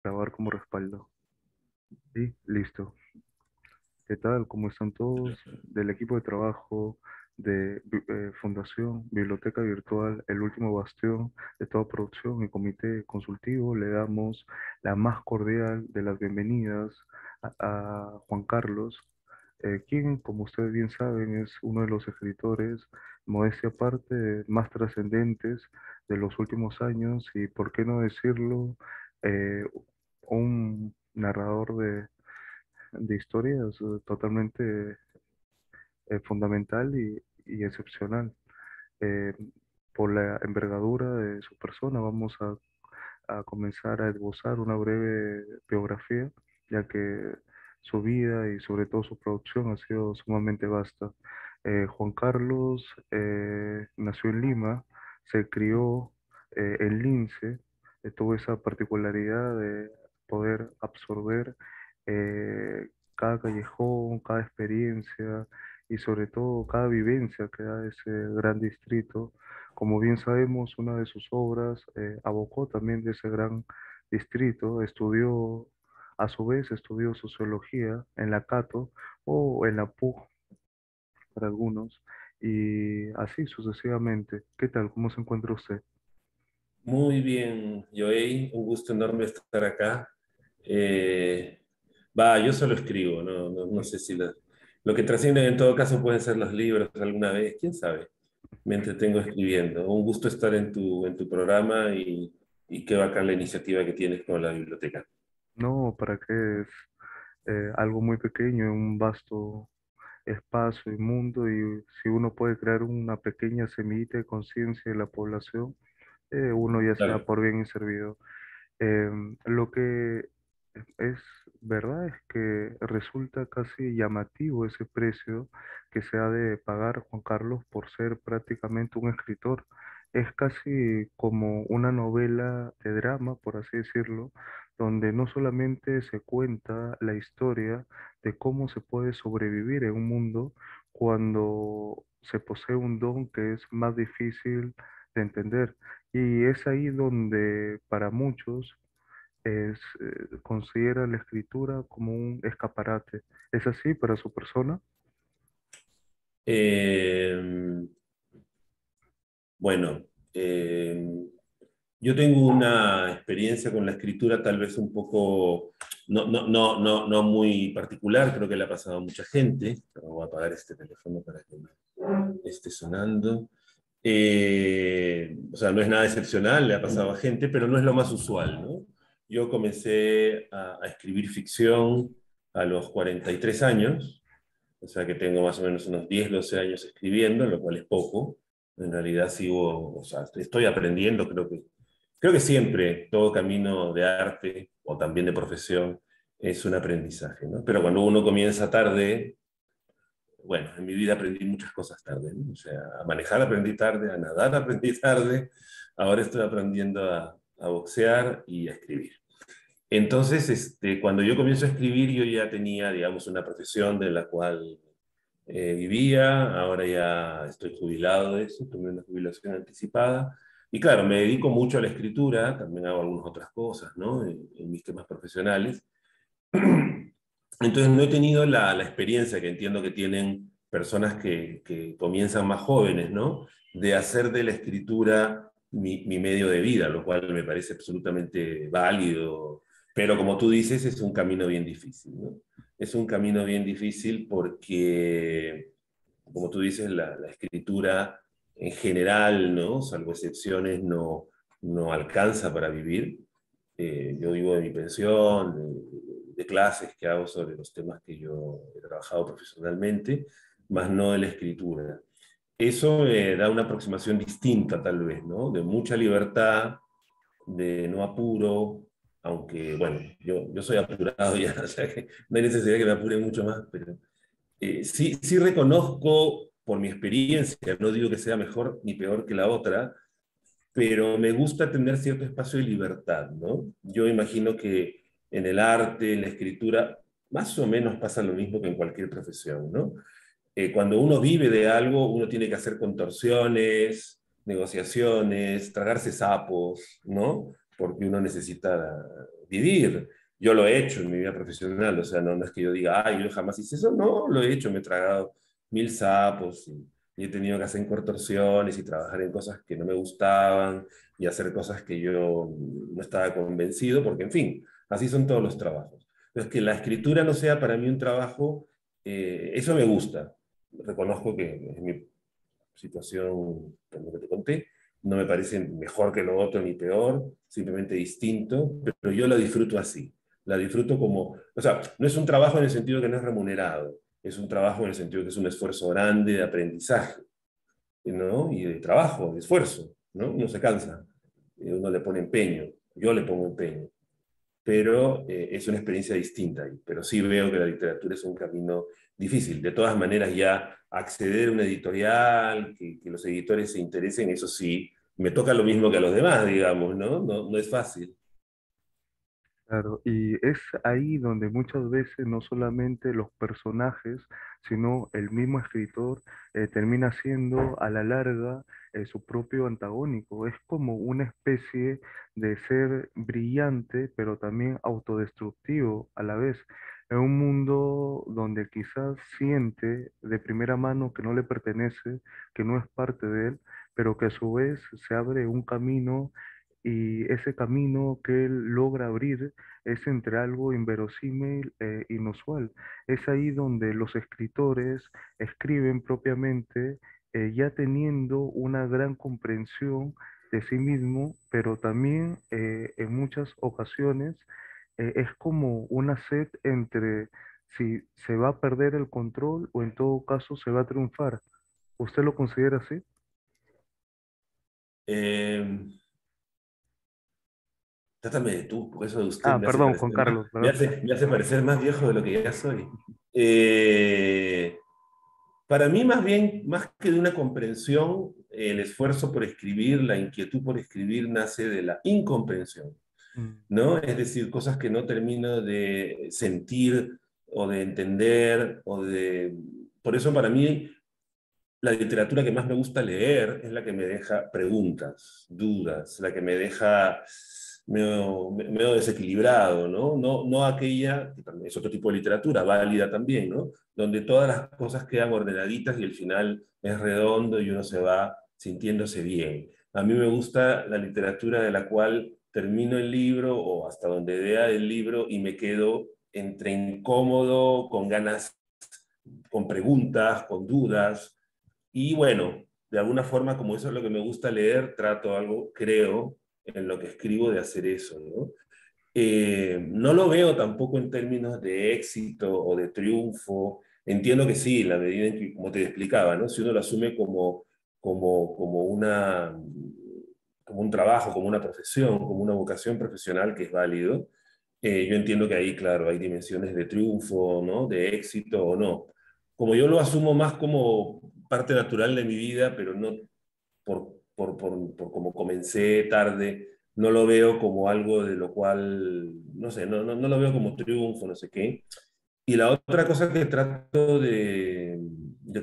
Grabar como respaldo. Y listo. ¿Qué tal? ¿Cómo están todos? Del equipo de trabajo de Fundación Biblioteca Virtual, el último bastión de toda producción y comité consultivo, le damos la más cordial de las bienvenidas a Juan Carlos, quien, como ustedes bien saben, es uno de los escritores, modestia aparte, más trascendentes de los últimos años y, por qué no decirlo, eh, un narrador de historias totalmente fundamental y excepcional. Eh, por la envergadura de su persona, vamos a comenzar a esbozar una breve biografía, ya que su vida y sobre todo su producción ha sido sumamente vasta. Juan Carlos nació en Lima, se crió en Lince, tuvo esa particularidad de poder absorber cada callejón, cada experiencia y sobre todo cada vivencia que da ese gran distrito. Como bien sabemos, una de sus obras abocó también de ese gran distrito, estudió, a su vez, estudió sociología en la Cato o en la PUC para algunos, y así sucesivamente. ¿Qué tal? ¿Cómo se encuentra usted? Muy bien, Joey, un gusto enorme estar acá. Eh, yo solo escribo, no sé si lo que trasciende en todo caso pueden ser los libros alguna vez, quién sabe. Me entretengo escribiendo. Un gusto estar en tu programa y qué bacán la iniciativa que tienes con la biblioteca. No, ¿para qué? Es algo muy pequeño en un vasto espacio y mundo, y si uno puede crear una pequeña semillita de conciencia de la población, uno ya se da Claro. por bien y servido. Lo que es verdad es que resulta casi llamativo ese precio que se ha de pagar Juan Carlos por ser prácticamente un escritor. Es casi como una novela de drama, por así decirlo, donde no solamente se cuenta la historia de cómo se puede sobrevivir en un mundo cuando se posee un don que es más difícil de entender. Y es ahí donde para muchos considera la escritura como un escaparate. ¿Es así para su persona? Eh, bueno, eh, yo tengo una experiencia con la escritura tal vez un poco, no muy particular, creo que le ha pasado a mucha gente, pero voy a apagar este teléfono para que no esté sonando. O sea, no es nada excepcional, le ha pasado a gente, pero no es lo más usual, ¿no? Yo comencé a escribir ficción a los 43 años, o sea que tengo más o menos unos 10 12 años escribiendo, lo cual es poco. En realidad sigo, o sea, estoy aprendiendo, creo que siempre todo camino de arte o también de profesión es un aprendizaje, ¿no? Pero cuando uno comienza tarde, bueno, en mi vida aprendí muchas cosas tarde, ¿no? O sea, a manejar aprendí tarde, a nadar aprendí tarde, ahora estoy aprendiendo a boxear y a escribir. Entonces, cuando yo comienzo a escribir, yo ya tenía, digamos, una profesión de la cual vivía, ahora ya estoy jubilado de eso, tomé una jubilación anticipada. Y claro, me dedico mucho a la escritura, también hago algunas otras cosas, ¿no? En mis temas profesionales. Entonces no he tenido la experiencia que entiendo que tienen personas que comienzan más jóvenes, ¿no? De hacer de la escritura mi medio de vida, lo cual me parece absolutamente válido. Pero como tú dices, es un camino bien difícil, ¿no? Es un camino bien difícil porque, como tú dices, la escritura en general, ¿no? Salvo excepciones, no alcanza para vivir. Yo vivo de mi pensión, de clases que hago sobre los temas que yo he trabajado profesionalmente, más no de la escritura. Eso da una aproximación distinta, tal vez, ¿no? De mucha libertad, de no apuro, aunque, bueno, yo soy apurado ya, o sea que no hay necesidad que me apure mucho más, pero sí reconozco por mi experiencia, no digo que sea mejor ni peor que la otra, pero me gusta tener cierto espacio de libertad, ¿no? Yo imagino que en el arte, en la escritura, más o menos pasa lo mismo que en cualquier profesión, ¿no? Cuando uno vive de algo, uno tiene que hacer contorsiones, negociaciones, tragarse sapos, ¿no? Porque uno necesita vivir. Yo lo he hecho en mi vida profesional, o sea, no, no es que yo diga, ay, yo jamás hice eso, no, lo he hecho, me he tragado mil sapos y he tenido que hacer contorsiones y trabajar en cosas que no me gustaban y hacer cosas que yo no estaba convencido, porque en fin, así son todos los trabajos. Entonces, que la escritura no sea para mí un trabajo, eso me gusta. Reconozco que es mi situación, como que te conté, no me parece mejor que lo otro ni peor, simplemente distinto, pero yo la disfruto así. La disfruto como, o sea, no es un trabajo en el sentido que no es remunerado, es un trabajo en el sentido que es un esfuerzo grande de aprendizaje, ¿no? Y de trabajo, de esfuerzo, ¿no? Uno se cansa, uno le pone empeño, yo le pongo empeño, pero es una experiencia distinta. Pero sí veo que la literatura es un camino difícil. De todas maneras, ya acceder a una editorial, que los editores se interesen, eso sí, me toca lo mismo que a los demás, digamos, ¿no? No, no es fácil. Claro, y es ahí donde muchas veces no solamente los personajes, sino el mismo escritor termina siendo a la larga su propio antagónico. Es como una especie de ser brillante, pero también autodestructivo a la vez. En un mundo donde quizás siente de primera mano que no le pertenece, que no es parte de él, pero que a su vez se abre un camino y ese camino que él logra abrir es entre algo inverosímil e inusual. Es ahí donde los escritores escriben propiamente ya teniendo una gran comprensión de sí mismo, pero también en muchas ocasiones es como una sed entre si se va a perder el control o en todo caso se va a triunfar. ¿Usted lo considera así? Eh, Trátame de tú, porque eso de usted Ah, me hace perdón, Juan parecer más, Carlos, ¿verdad? me hace parecer más viejo de lo que ya soy. Eh, Para mí, más bien, más que de una comprensión, el esfuerzo por escribir, la inquietud por escribir nace de la incomprensión, Mm, ¿no? Es decir, cosas que no termino de sentir o de entender o de... Por eso para mí la literatura que más me gusta leer es la que me deja preguntas, dudas, la que me deja medio desequilibrado, ¿no? No, no aquella, que también es otro tipo de literatura, válida también, ¿no? Donde todas las cosas quedan ordenaditas y el final es redondo y uno se va sintiéndose bien. A mí me gusta la literatura de la cual termino el libro o hasta donde vea el libro y me quedo entre incómodo, con ganas, con preguntas, con dudas, y bueno, de alguna forma, como eso es lo que me gusta leer, trato algo, creo, en lo que escribo de hacer eso, ¿no? No lo veo tampoco en términos de éxito o de triunfo. Entiendo que sí, la medida en que, como te explicaba, ¿no? Si uno lo asume como una, como un trabajo, como una profesión, como una vocación profesional que es válido, yo entiendo que ahí, claro, hay dimensiones de triunfo, ¿no? De éxito o no. Como yo lo asumo más como parte natural de mi vida, pero no por como comencé tarde, no lo veo como algo de lo cual, no sé, no lo veo como triunfo, no sé qué. Y la otra cosa que trato de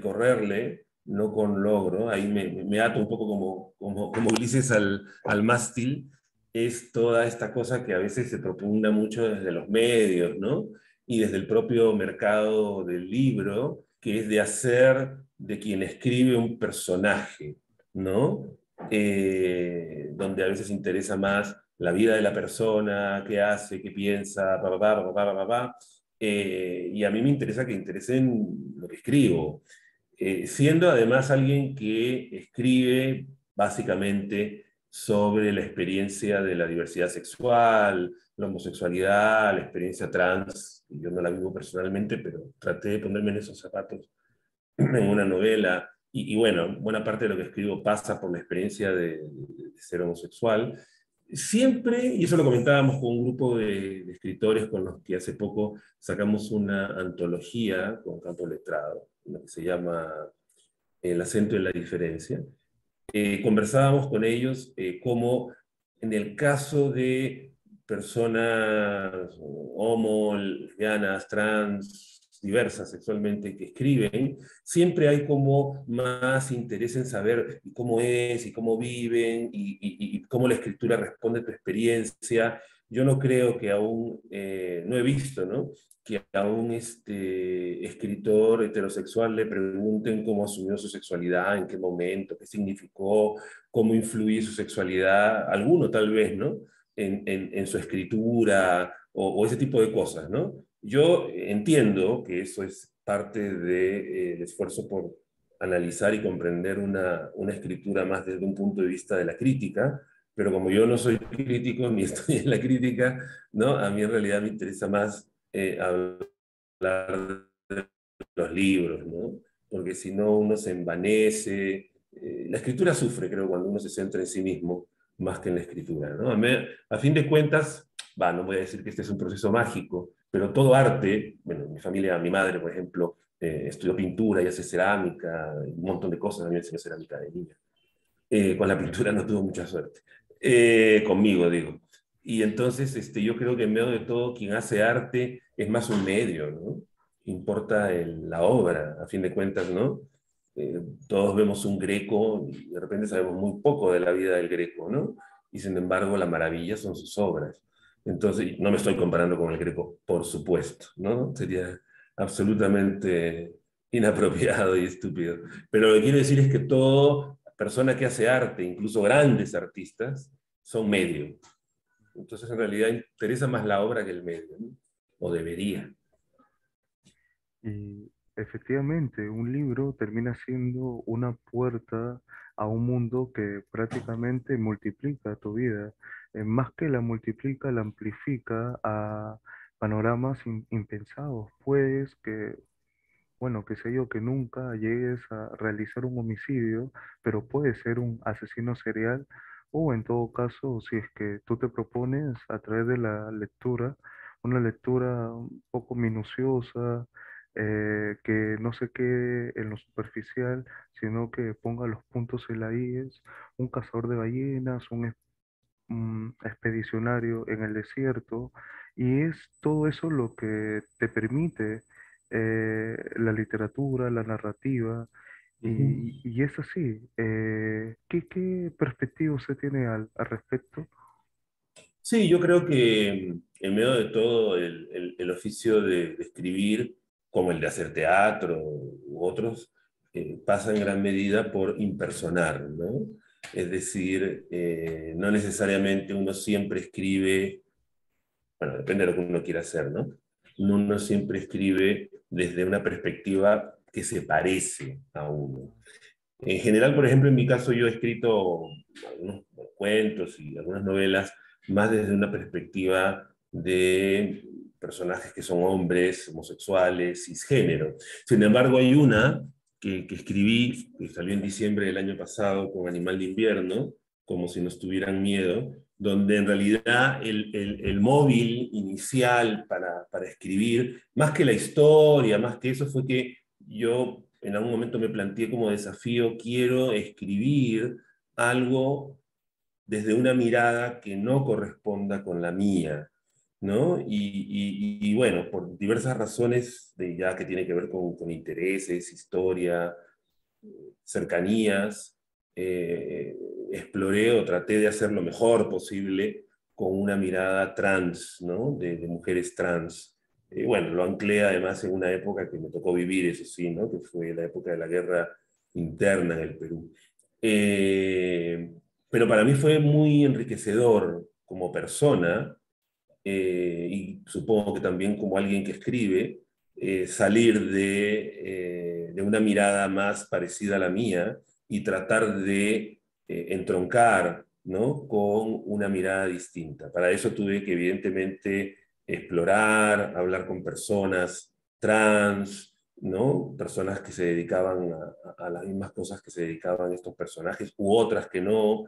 correrle, no con logro, ahí me ato un poco como Ulises al mástil, es toda esta cosa que a veces se propugna mucho desde los medios, ¿no? Y desde el propio mercado del libro, que es de hacer de quien escribe un personaje, ¿no? Donde a veces interesa más la vida de la persona, qué hace, qué piensa, y a mí me interesa que interesen lo que escribo, siendo además alguien que escribe básicamente sobre la experiencia de la diversidad sexual, la homosexualidad, la experiencia trans. Yo no la vivo personalmente, pero traté de ponerme en esos zapatos en una novela. Y bueno, buena parte de lo que escribo pasa por la experiencia de ser homosexual. Siempre, y eso lo comentábamos con un grupo de escritores con los que hace poco sacamos una antología con Campo Letrado, una que se llama El acento de la diferencia. Conversábamos con ellos cómo en el caso de personas homo, lesbianas, trans, diversas sexualmente que escriben, siempre hay como más interés en saber cómo es y cómo viven y cómo la escritura responde a tu experiencia. yo no creo que aún, no he visto, ¿no? Que a un escritor heterosexual le pregunten cómo asumió su sexualidad, en qué momento, qué significó, cómo influye su sexualidad, alguno tal vez, ¿no? En su escritura o ese tipo de cosas, ¿no? Yo entiendo que eso es parte del esfuerzo por analizar y comprender una escritura más desde un punto de vista de la crítica, pero como yo no soy crítico ni estoy en la crítica, ¿no? A mí en realidad me interesa más hablar de los libros, ¿no? Porque si no uno se envanece. La escritura sufre, creo, cuando uno se centra en sí mismo más que en la escritura, ¿no? A fin de cuentas, no voy a decir que este es un proceso mágico, pero todo arte, bueno, mi familia, mi madre, por ejemplo, estudió pintura y hace cerámica, un montón de cosas, a mí me enseñó cerámica de niña. Con la pintura no tuvo mucha suerte. Conmigo, digo. Y entonces yo creo que en medio de todo quien hace arte es más un medio, ¿no? Importa la obra, a fin de cuentas, ¿no? Eh, Todos vemos un Greco y de repente sabemos muy poco de la vida del Greco, ¿no? Y sin embargo la maravilla son sus obras. Entonces, no me estoy comparando con el Greco, por supuesto, ¿no? Sería absolutamente inapropiado y estúpido. Pero lo que quiero decir es que todo persona que hace arte, incluso grandes artistas, son medio. Entonces, en realidad, interesa más la obra que el medio, ¿no? O debería. Y efectivamente, un libro termina siendo una puerta a un mundo que prácticamente multiplica tu vida. Más que la multiplica, la amplifica a panoramas impensados. Puedes que, bueno, qué sé yo, que nunca llegues a realizar un homicidio, pero puedes ser un asesino serial. O en todo caso, si es que tú te propones a través de la lectura, una lectura un poco minuciosa, que no se quede en lo superficial, sino que ponga los puntos en la IES, un cazador de ballenas, un expedicionario en el desierto, y es todo eso lo que te permite la literatura, la narrativa, Ujú. y es así. ¿Qué perspectiva usted tiene al respecto? Sí, yo creo que en medio de todo el oficio de escribir, como el de hacer teatro u otros, pasa en gran medida por impersonar, ¿no? Es decir, no necesariamente uno siempre escribe, bueno, depende de lo que uno quiera hacer, ¿no? Uno siempre escribe desde una perspectiva que se parece a uno. En general, por ejemplo, en mi caso yo he escrito algunos cuentos y algunas novelas más desde una perspectiva de personajes que son hombres, homosexuales, cisgénero. Sin embargo, hay una que escribí, que salió en diciembre del año pasado con Animal de Invierno, como si nos tuvieran miedo, donde en realidad el móvil inicial para escribir, más que la historia, más que eso, fue que yo en algún momento me planteé como desafío, quiero escribir algo desde una mirada que no corresponda con la mía, ¿no? Y bueno, por diversas razones ya que tiene que ver con intereses, historia, cercanías, eh, exploré o traté de hacer lo mejor posible con una mirada trans, ¿no? De mujeres trans. Bueno, lo anclé además en una época que me tocó vivir, eso sí, ¿no? Que fue la época de la guerra interna en el Perú. Eh, pero para mí fue muy enriquecedor como persona, y supongo que también como alguien que escribe, salir de una mirada más parecida a la mía y tratar de entroncar, ¿no? Con una mirada distinta. Para eso tuve que evidentemente explorar, hablar con personas trans, ¿no? Personas que se dedicaban a las mismas cosas que se dedicaban estos personajes, u otras que no.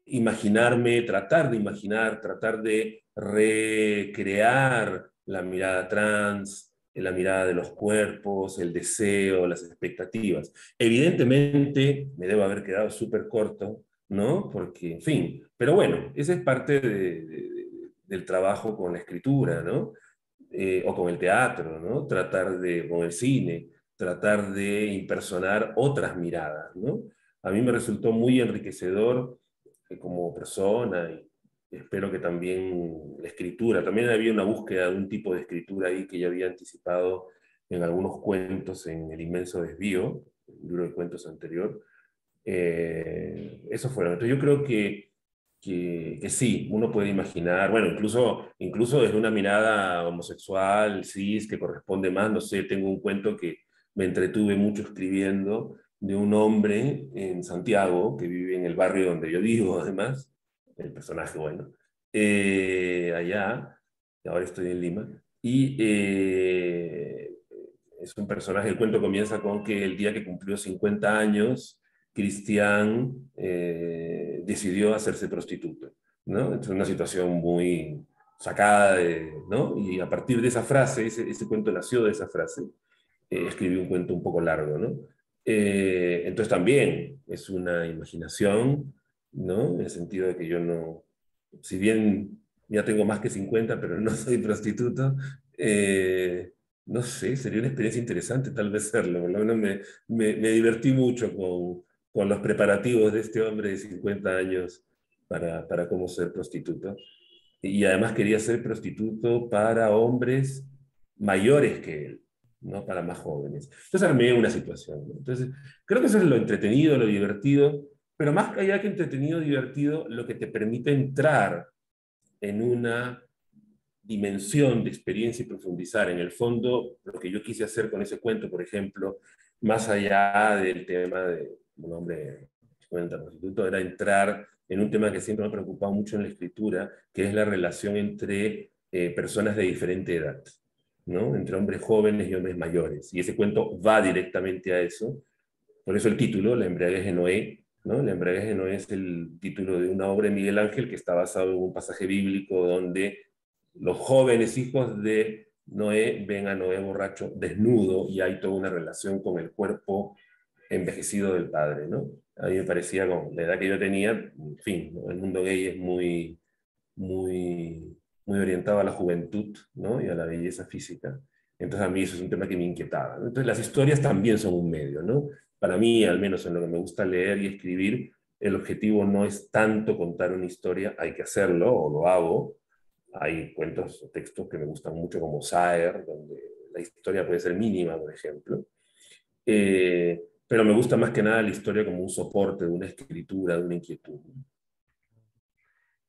Imaginarme, tratar de imaginar, tratar de recrear la mirada trans, la mirada de los cuerpos, el deseo, las expectativas. Evidentemente me debo haber quedado súper corto, ¿no? Porque, en fin, pero bueno, esa es parte del trabajo con la escritura, ¿no? O con el teatro, ¿no? Tratar de, con el cine, tratar de impersonar otras miradas, ¿no? A mí me resultó muy enriquecedor como persona espero que también la escritura, también había una búsqueda de un tipo de escritura ahí que ya había anticipado en algunos cuentos en El inmenso desvío, el libro de cuentos anterior. Eso fueron. Entonces yo creo que sí, uno puede imaginar, bueno, incluso desde una mirada homosexual, cis, que corresponde más, no sé, tengo un cuento que me entretuve mucho escribiendo de un hombre en Santiago, que vive en el barrio donde yo vivo, además, el personaje, bueno, allá, ahora estoy en Lima, y es un personaje, el cuento comienza con que el día que cumplió 50 años, Cristian decidió hacerse prostituta, ¿no? Entonces, una situación muy sacada de, ¿no? Y a partir de esa frase, ese cuento nació de esa frase, escribí un cuento un poco largo, ¿no? Entonces también es una imaginación, ¿no? En el sentido de que yo no, si bien ya tengo más que 50, pero no soy prostituto, no sé, sería una experiencia interesante tal vez serlo. Por lo menos me divertí mucho con los preparativos de este hombre de 50 años para cómo ser prostituto. Y además quería ser prostituto para hombres mayores que él, no para más jóvenes. Entonces armé una situación, ¿no? Entonces, creo que eso es lo entretenido, lo divertido, pero más allá que entretenido, divertido, lo que te permite entrar en una dimensión de experiencia y profundizar. En el fondo, lo que yo quise hacer con ese cuento, por ejemplo, más allá del tema de un hombre 50 prostituto, era entrar en un tema que siempre me ha preocupado mucho en la escritura, que es la relación entre personas de diferente edad, ¿no? Entre hombres jóvenes y hombres mayores. Y ese cuento va directamente a eso. Por eso el título, La embriaguez de Noé, ¿no? La embriaguez de Noé es el título de una obra de Miguel Ángel que está basado en un pasaje bíblico donde los jóvenes hijos de Noé ven a Noé borracho desnudo y hay toda una relación con el cuerpo envejecido del padre, ¿no? A mí me parecía, con la edad que yo tenía, en fin, ¿no? El mundo gay es muy orientado a la juventud, ¿no? Y a la belleza física. Entonces a mí eso es un tema que me inquietaba, ¿no? Entonces las historias también son un medio, ¿no? Para mí, al menos en lo que me gusta leer y escribir, el objetivo no es tanto contar una historia, hay que hacerlo, o lo hago. Hay cuentos o textos que me gustan mucho, como Saer, donde la historia puede ser mínima, por ejemplo. Pero me gusta más que nada la historia como un soporte de una escritura, de una inquietud.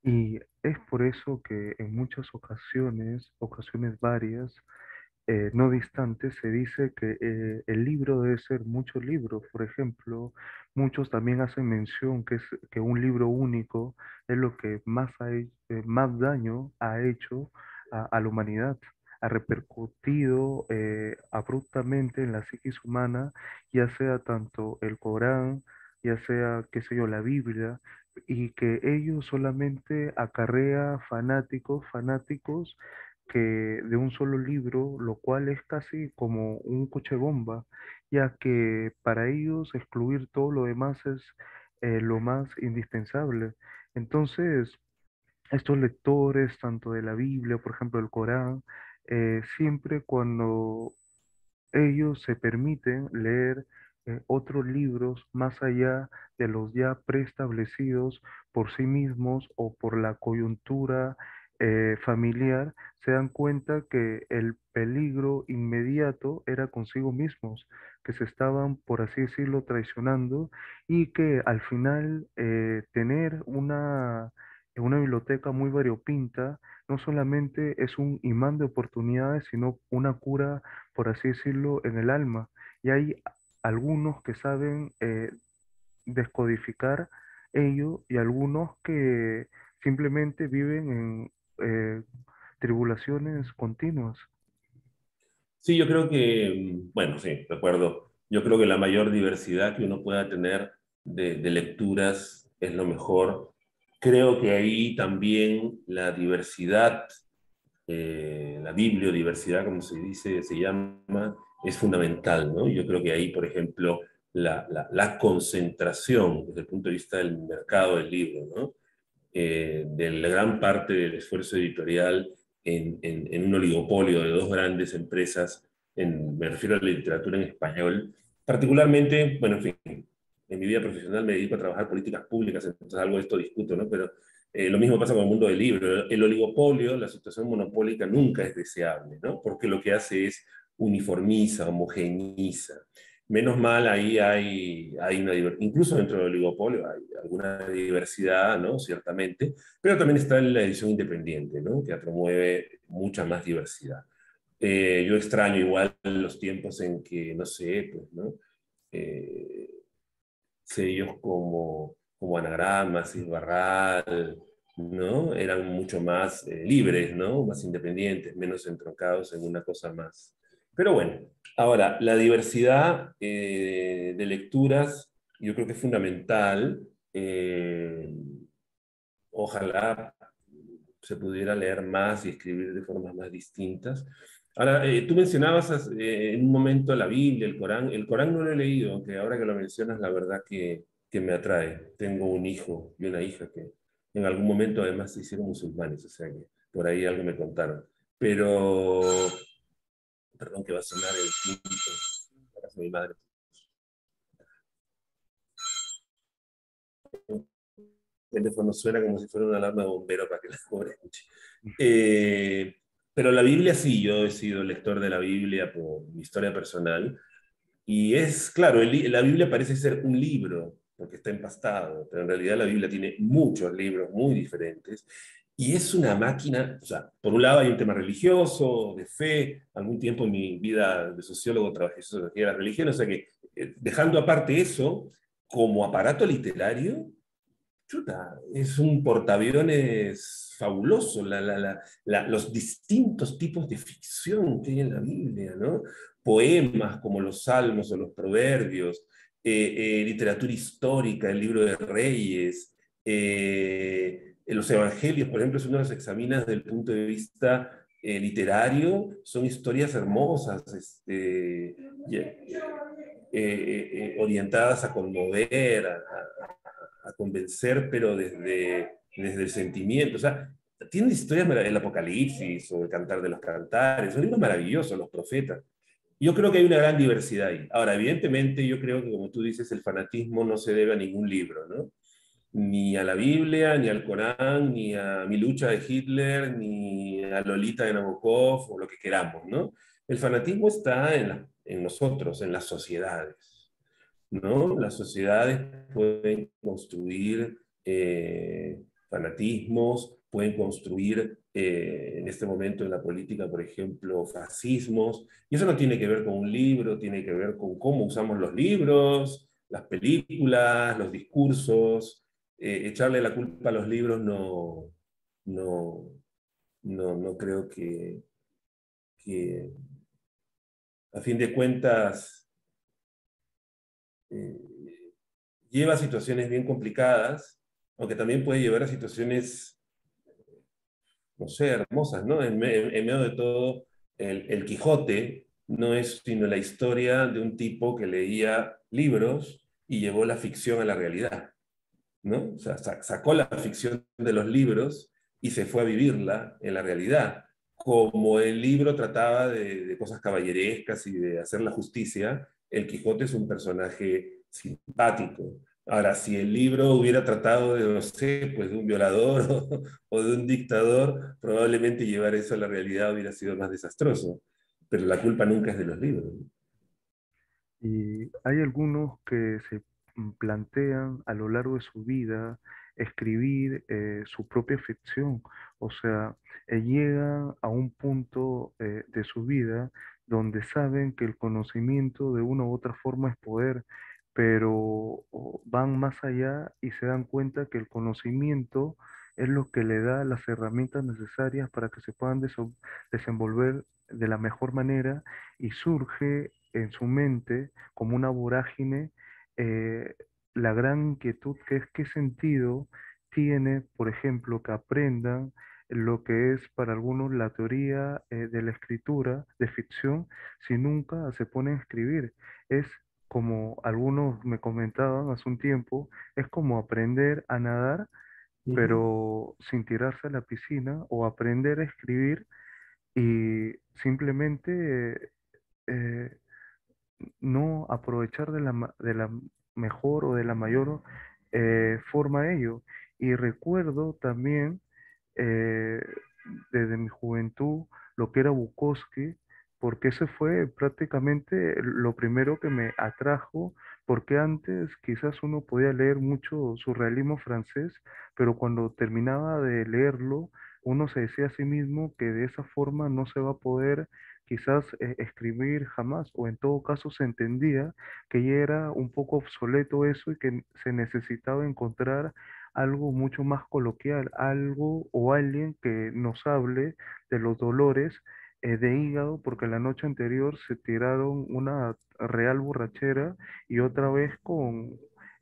Y es por eso que en muchas ocasiones, ocasiones varias, no distantes, se dice que el libro debe ser muchos libros. Por ejemplo, muchos también hacen mención que un libro único es lo que más daño ha hecho a la humanidad, ha repercutido abruptamente en la psiquis humana, ya sea tanto el Corán, ya sea, qué sé yo, la Biblia, y que ello solamente acarrea fanáticos que de un solo libro, lo cual es casi como un coche bomba, ya que para ellos excluir todo lo demás es lo más indispensable. Entonces, estos lectores, tanto de la Biblia, por ejemplo, el Corán, siempre cuando ellos se permiten leer otros libros más allá de los ya preestablecidos por sí mismos o por la coyuntura familiar, se dan cuenta que el peligro inmediato era consigo mismos, que se estaban, por así decirlo, traicionando y que al final tener una biblioteca muy variopinta no solamente es un imán de oportunidades, sino una cura, por así decirlo, en el alma. Y hay algunos que saben descodificar ello y algunos que simplemente viven en tribulaciones continuas. Sí, yo creo que, bueno, sí, de acuerdo. Yo creo que la mayor diversidad que uno pueda tener de lecturas es lo mejor. Creo que ahí también la diversidad, la bibliodiversidad, como se dice, se llama, es fundamental, ¿no? Yo creo que ahí, por ejemplo, la concentración desde el punto de vista del mercado del libro, ¿no? De la gran parte del esfuerzo editorial en un oligopolio de dos grandes empresas, me refiero a la literatura en español, particularmente, bueno, en fin, en mi vida profesional me dedico a trabajar políticas públicas, entonces algo de esto discuto, ¿no? Pero Lo mismo pasa con el mundo del libro. El oligopolio, la situación monopólica nunca es deseable, ¿no? Porque lo que hace es uniformiza, homogeneiza. Menos mal, ahí hay una diversidad, incluso dentro del oligopolio hay alguna diversidad, ¿no? Ciertamente, pero también está la edición independiente, ¿no? Que promueve mucha más diversidad. Yo extraño igual los tiempos en que, no sé, pues, ¿no? Eh, sellos como Anagrama, Barral, ¿no? Eran mucho más libres, ¿no? Más independientes, menos entroncados en una cosa más. Pero bueno, ahora, la diversidad de lecturas yo creo que es fundamental. Ojalá se pudiera leer más y escribir de formas más distintas. Ahora, tú mencionabas en un momento la Biblia, el Corán. El Corán no lo he leído, aunque ahora que lo mencionas, la verdad que me atrae. Tengo un hijo y una hija que en algún momento además se hicieron musulmanes, o sea que por ahí algo me contaron. Pero, perdón que va a sonar el quinto, la casa de mi madre. El teléfono suena como si fuera una alarma de bombero para que la pobre escuche. Eh, pero la Biblia sí, yo he sido lector de la Biblia por mi historia personal. Y es, claro, la Biblia parece ser un libro, porque está empastado, pero en realidad la Biblia tiene muchos libros muy diferentes. Y es una máquina, o sea, por un lado hay un tema religioso, de fe, algún tiempo en mi vida de sociólogo trabajé en sociología de la religión, o sea que dejando aparte eso, como aparato literario, chuta, es un portaaviones fabuloso, los distintos tipos de ficción que hay en la Biblia, ¿no? Poemas como los Salmos o los Proverbios, literatura histórica, el libro de Reyes, los Evangelios, por ejemplo, si uno los examina desde el punto de vista literario, son historias hermosas, orientadas a conmover, a convencer, pero desde el sentimiento. O sea, tiene historias, el Apocalipsis o el Cantar de los Cantares, son libros maravillosos, los profetas. Yo creo que hay una gran diversidad ahí. Ahora, evidentemente, yo creo que, como tú dices, el fanatismo no se debe a ningún libro, ¿no? Ni a la Biblia, ni al Corán, ni a Mi lucha de Hitler, ni a Lolita de Nabokov, o lo que queramos, ¿no? El fanatismo está en nosotros, en las sociedades. ¿No? Las sociedades pueden construir fanatismos, pueden construir en este momento en la política, por ejemplo, fascismos, y eso no tiene que ver con un libro, tiene que ver con cómo usamos los libros, las películas, los discursos. Echarle la culpa a los libros no, no creo que a fin de cuentas eh, lleva a situaciones bien complicadas, aunque también puede llevar a situaciones, no sé, hermosas, ¿no? En medio de todo, el Quijote no es sino la historia de un tipo que leía libros y llevó la ficción a la realidad, ¿no? O sea, sacó la ficción de los libros y se fue a vivirla en la realidad. Como el libro trataba de cosas caballerescas y de hacer la justicia, el Quijote es un personaje simpático. Ahora, si el libro hubiera tratado de, no sé, pues de un violador o de un dictador, probablemente llevar eso a la realidad hubiera sido más desastroso. Pero la culpa nunca es de los libros. Y hay algunos que se plantean a lo largo de su vida escribir su propia ficción, o sea, llegan a un punto de su vida donde saben que el conocimiento de una u otra forma es poder, pero van más allá y se dan cuenta que el conocimiento es lo que le da las herramientas necesarias para que se puedan desenvolver de la mejor manera y surge en su mente como una vorágine, eh, la gran inquietud que es qué sentido tiene, por ejemplo, que aprendan lo que es para algunos la teoría de la escritura de ficción si nunca se ponen a escribir. Es como algunos me comentaban hace un tiempo, es como aprender a nadar, Ujú. pero sin tirarse a la piscina, o aprender a escribir y simplemente eh, no aprovechar de la mejor o de la mayor forma ello. Y recuerdo también eh, desde mi juventud lo que era Bukowski, porque ese fue prácticamente lo primero que me atrajo, porque antes quizás uno podía leer mucho surrealismo francés, pero cuando terminaba de leerlo, uno se decía a sí mismo que de esa forma no se va a poder quizás escribir jamás, o en todo caso se entendía que ya era un poco obsoleto eso y que se necesitaba encontrar algo mucho más coloquial, algo o alguien que nos hable de los dolores de hígado, porque la noche anterior se tiraron una real borrachera y otra vez con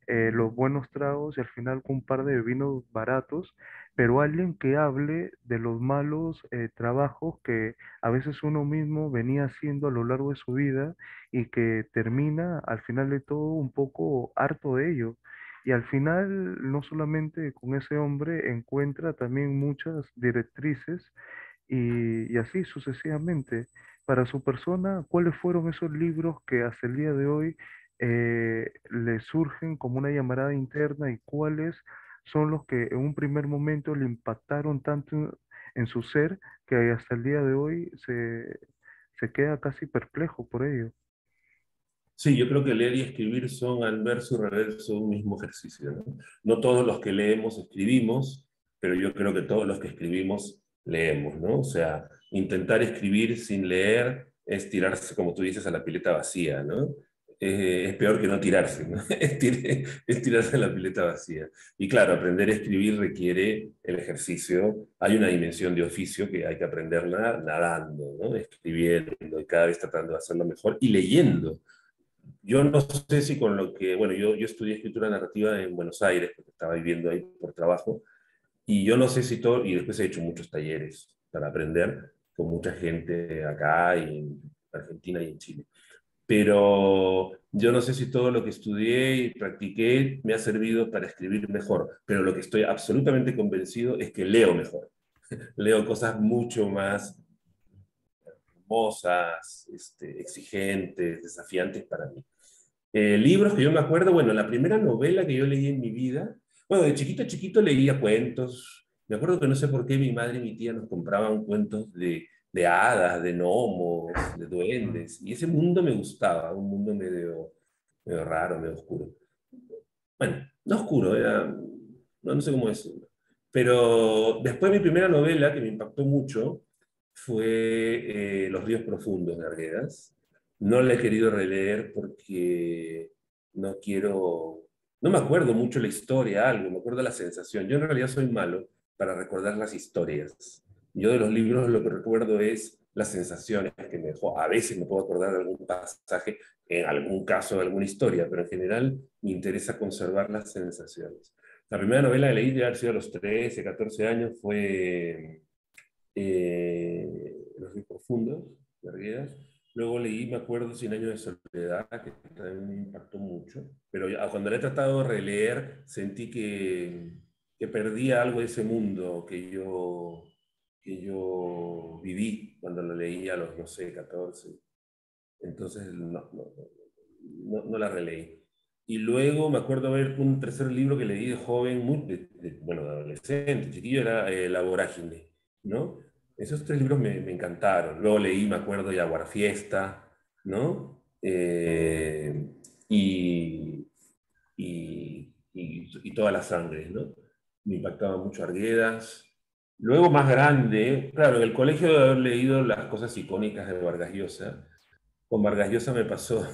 los buenos tragos y al final con un par de vinos baratos, pero alguien que hable de los malos trabajos que a veces uno mismo venía haciendo a lo largo de su vida y que termina al final de todo un poco harto de ello. Y al final, no solamente con ese hombre, encuentra también muchas directrices y así sucesivamente. Para su persona, ¿cuáles fueron esos libros que hasta el día de hoy le surgen como una llamarada interna y cuáles son los que en un primer momento le impactaron tanto en su ser que hasta el día de hoy se queda casi perplejo por ello? Sí, yo creo que leer y escribir son al verso y reverso un mismo ejercicio, ¿no? No todos los que leemos escribimos, pero yo creo que todos los que escribimos leemos, ¿no? O sea, intentar escribir sin leer es tirarse, como tú dices, a la pileta vacía, ¿no? Es peor que no tirarse, ¿no? Es tirarse a la pileta vacía. Y claro, aprender a escribir requiere el ejercicio. Hay una dimensión de oficio que hay que aprenderla nadando, ¿no? Escribiendo y cada vez tratando de hacerlo mejor y leyendo. Yo no sé si con lo que, bueno, yo estudié escritura narrativa en Buenos Aires, porque estaba viviendo ahí por trabajo, y yo no sé si todo, y después he hecho muchos talleres para aprender con mucha gente acá y en Argentina y en Chile. Pero yo no sé si todo lo que estudié y practiqué me ha servido para escribir mejor, pero lo que estoy absolutamente convencido es que leo mejor. Leo cosas mucho más hermosas, exigentes, desafiantes para mí. Libros que yo me acuerdo, bueno, la primera novela que yo leí en mi vida, bueno, de chiquito a chiquito leía cuentos. Me acuerdo que no sé por qué mi madre y mi tía nos compraban cuentos de hadas, de gnomos, de duendes, y ese mundo me gustaba, un mundo medio raro, medio oscuro. Bueno, no oscuro, era, no sé cómo decirlo. Pero después mi primera novela, que me impactó mucho, fue Los ríos profundos de Arguedas. No la he querido releer porque no quiero, no me acuerdo mucho la historia, algo, me acuerdo la sensación. Yo en realidad soy malo para recordar las historias. Yo de los libros lo que recuerdo es las sensaciones que me dejó. A veces me puedo acordar de algún pasaje, en algún caso, de alguna historia, pero en general me interesa conservar las sensaciones. La primera novela que leí de haber sido a los 13, 14 años fue Los ríos profundos, de Arguedas. Luego leí, me acuerdo, Cien años de soledad, que también me impactó mucho. Pero cuando la he tratado de releer, sentí que perdía algo de ese mundo que yo viví cuando lo leí a los, no sé, 14. Entonces, no la releí. Y luego me acuerdo ver un tercer libro que leí de joven, bueno, de adolescente, chiquillo, era La Vorágine, ¿no? Esos tres libros me encantaron. Luego leí, me acuerdo, Yaguar Fiesta, ¿no? Y, y Toda la sangre, ¿no? Me impactaba mucho Arguedas. Luego, más grande, claro, en el colegio de haber leído las cosas icónicas de Vargas Llosa, con Vargas Llosa me pasó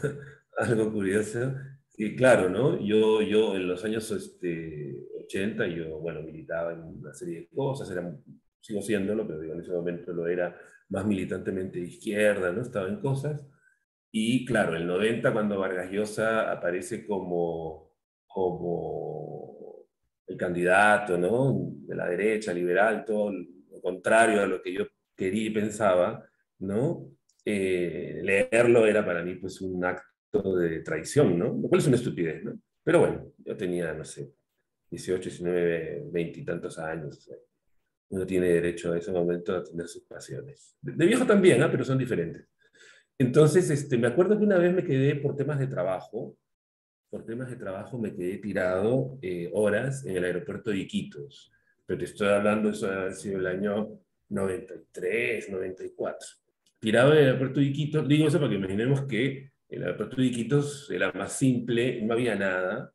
algo curioso. Y claro, ¿no? Yo en los años 80, yo, bueno, militaba en una serie de cosas, sigo siéndolo, pero digo, en ese momento lo era más militantemente de izquierda, ¿no? Estaba en cosas. Y claro, el 90, cuando Vargas Llosa aparece como el candidato, ¿no? De la derecha, liberal, todo lo contrario a lo que yo quería y pensaba, ¿no? Leerlo era para mí pues un acto de traición, ¿no? Lo cual es una estupidez, ¿no? Pero bueno, yo tenía, no sé, 18, 19, 20 y tantos años. O sea, uno tiene derecho a ese momento a tener sus pasiones. De viejo también, ¿ah? Pero son diferentes. Entonces, me acuerdo que una vez me quedé por temas de trabajo por temas de trabajo me quedé tirado horas en el aeropuerto de Iquitos. Pero te estoy hablando, eso debe haber sido el año 93, 94. Tirado en el aeropuerto de Iquitos, digo eso para que imaginemos que el aeropuerto de Iquitos era más simple, no había nada,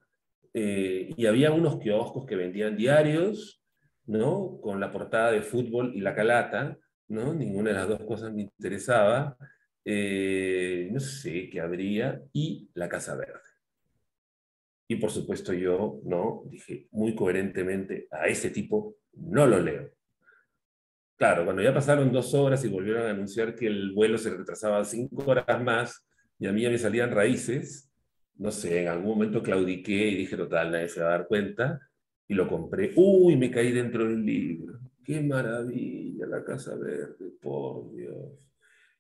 y había unos kioscos que vendían diarios, ¿no? Con la portada de fútbol y la calata, ¿no? Ninguna de las dos cosas me interesaba. No sé qué habría, y la Casa Verde. Y por supuesto yo, ¿no? Dije muy coherentemente, a ese tipo no lo leo. Claro, cuando ya pasaron 2 horas y volvieron a anunciar que el vuelo se retrasaba 5 horas más y a mí ya me salían raíces, no sé, en algún momento claudiqué y dije, total, nadie se va a dar cuenta, y lo compré. Uy, me caí dentro del libro. ¡Qué maravilla! La Casa Verde, por Dios.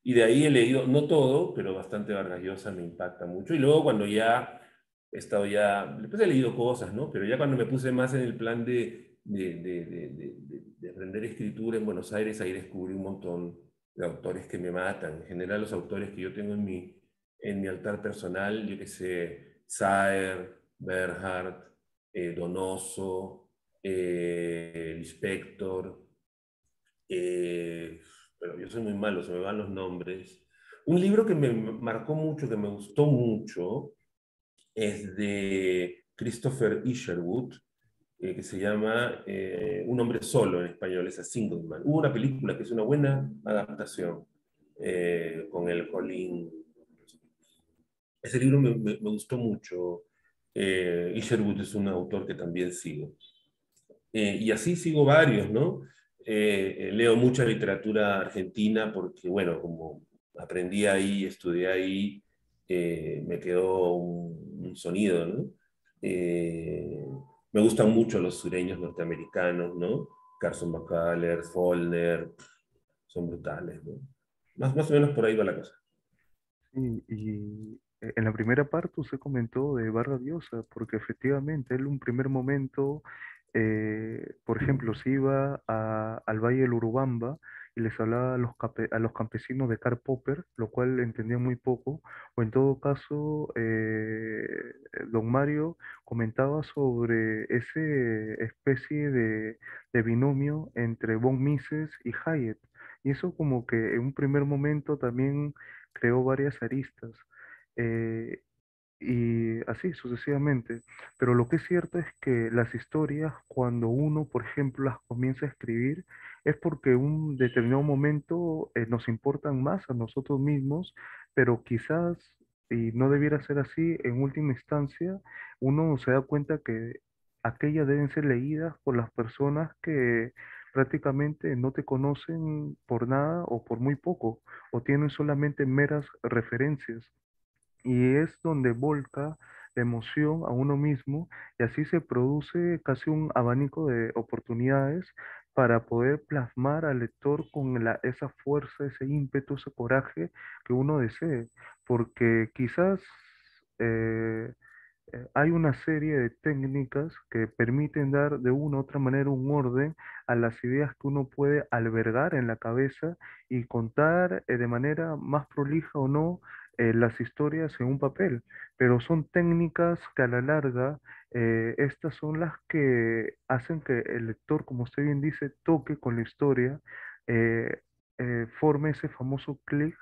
Y de ahí he leído, no todo, pero bastante Vargas Llosa me impacta mucho. Y luego cuando ya he estado ya, después he leído cosas, ¿no? Pero ya cuando me puse más en el plan de aprender escritura en Buenos Aires, ahí descubrí un montón de autores que me matan. En general, los autores que yo tengo en mi altar personal, yo que sé, Saer, Bernhard, Donoso, Lispector, pero yo soy muy malo, se me van los nombres. Un libro que me marcó mucho, que me gustó mucho, es de Christopher Isherwood, que se llama Un hombre solo en español, es A Single Man. Hubo una película que es una buena adaptación con el Colin. Ese libro me gustó mucho. Isherwood es un autor que también sigo. Y así sigo varios, ¿no? Leo mucha literatura argentina porque, bueno, como aprendí ahí, estudié ahí, me quedó un sonido, ¿no? Eh, Me gustan mucho los sureños norteamericanos, ¿no? Carson McCullers, Faulkner, son brutales, ¿no? Más o menos por ahí va la cosa. Y en la primera parte usted comentó de Vargas Llosa, porque efectivamente él en un primer momento, por ejemplo, se iba al Valle del Urubamba y les hablaba a a los campesinos de Karl Popper, lo cual entendía muy poco, o en todo caso, don Mario comentaba sobre ese especie de binomio entre von Mises y Hayek. Y eso como que en un primer momento también creó varias aristas, eh, y así sucesivamente. Pero lo que es cierto es que las historias, cuando uno, por ejemplo, las comienza a escribir, es porque un determinado momento nos importan más a nosotros mismos, pero quizás, y no debiera ser así, en última instancia, uno se da cuenta que aquellas deben ser leídas por las personas que prácticamente no te conocen por nada o por muy poco, o tienen solamente meras referencias, y es donde volca la emoción a uno mismo, y así se produce casi un abanico de oportunidades para poder plasmar al lector con esa fuerza, ese ímpetu, ese coraje que uno desee, porque quizás eh, hay una serie de técnicas que permiten dar de una u otra manera un orden a las ideas que uno puede albergar en la cabeza y contar de manera más prolija o no las historias en un papel. Pero son técnicas que a la larga, estas son las que hacen que el lector, como usted bien dice, toque con la historia, eh, forme ese famoso clic,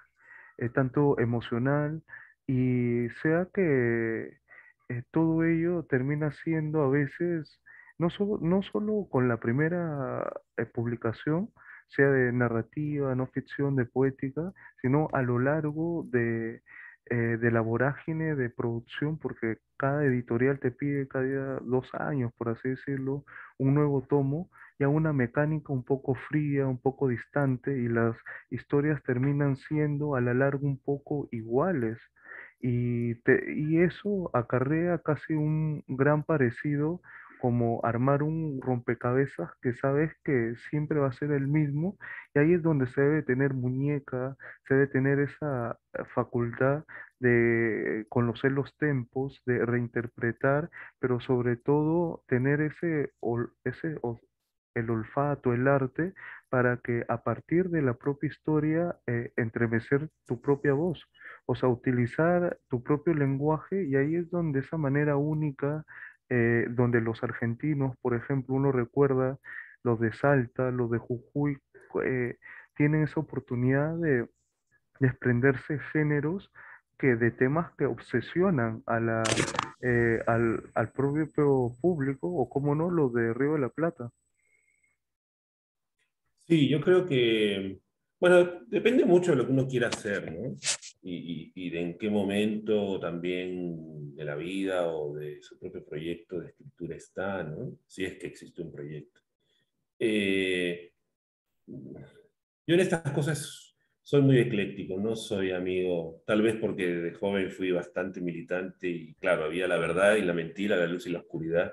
tanto emocional, y sea que todo ello termina siendo a veces, no solo con la primera publicación, sea de narrativa, no ficción, de poética, sino a lo largo de la vorágine de producción, porque cada editorial te pide cada 2 años, por así decirlo, un nuevo tomo, y a una mecánica un poco fría, un poco distante, y las historias terminan siendo a la larga un poco iguales. Y eso acarrea casi un gran parecido, como armar un rompecabezas que sabes que siempre va a ser el mismo, y ahí es donde se debe tener muñeca, se debe tener esa facultad de conocer los tempos, de reinterpretar, pero sobre todo tener el olfato, el arte, para que a partir de la propia historia entremecer tu propia voz, o sea, utilizar tu propio lenguaje y ahí es donde esa manera única, donde los argentinos, por ejemplo, uno recuerda los de Salta, los de Jujuy, eh, tienen esa oportunidad de desprenderse géneros que de temas que obsesionan al propio público, o como no, los de Río de la Plata. Sí, yo creo que, bueno, depende mucho de lo que uno quiera hacer, ¿no? Y de en qué momento también de la vida o de su propio proyecto de escritura está, ¿no? Si es que existe un proyecto. Eh, yo en estas cosas soy muy ecléctico, no soy amigo, tal vez porque de joven fui bastante militante y claro, había la verdad y la mentira, la luz y la oscuridad,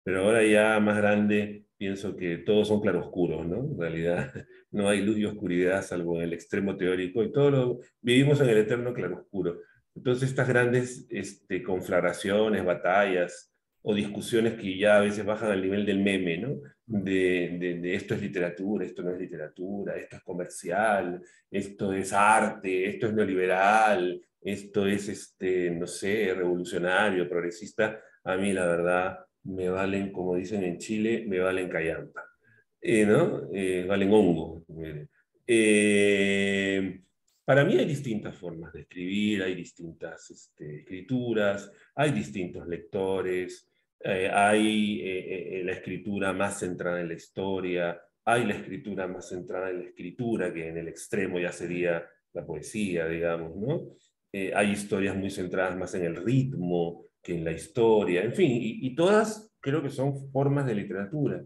pero ahora ya más grande pienso que todos son claroscuros, ¿no? En realidad no hay luz y oscuridad salvo en el extremo teórico y todos vivimos en el eterno claroscuro. Entonces estas grandes conflagraciones, batallas o discusiones que ya a veces bajan al nivel del meme, ¿no? De esto es literatura, esto no es literatura, esto es comercial, esto es arte, esto es neoliberal, esto es, no sé, revolucionario, progresista. A mí, la verdad, me valen, como dicen en Chile, me valen callampa, ¿no? Valen hongo. Eh, para mí hay distintas formas de escribir, hay distintas escrituras, hay distintos lectores, hay la escritura más centrada en la historia, hay la escritura más centrada en la escritura, que en el extremo ya sería la poesía, digamos, ¿no? Hay historias muy centradas más en el ritmo que en la historia, en fin, y todas creo que son formas de literatura.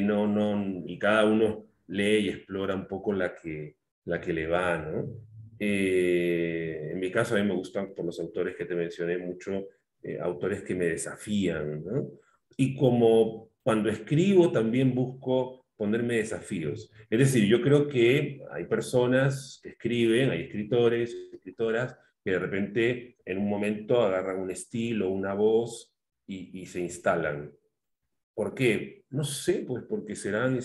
No, no, y cada uno lee y explora un poco la que le va, ¿no? En mi caso, a mí me gustan, por los autores que te mencioné, mucho autores que me desafían, ¿no? Y como cuando escribo también busco ponerme desafíos. Es decir, yo creo que hay personas que escriben, hay escritores, escritoras, que de repente en un momento agarran un estilo, una voz y se instalan. ¿Por qué? No sé, pues porque serán,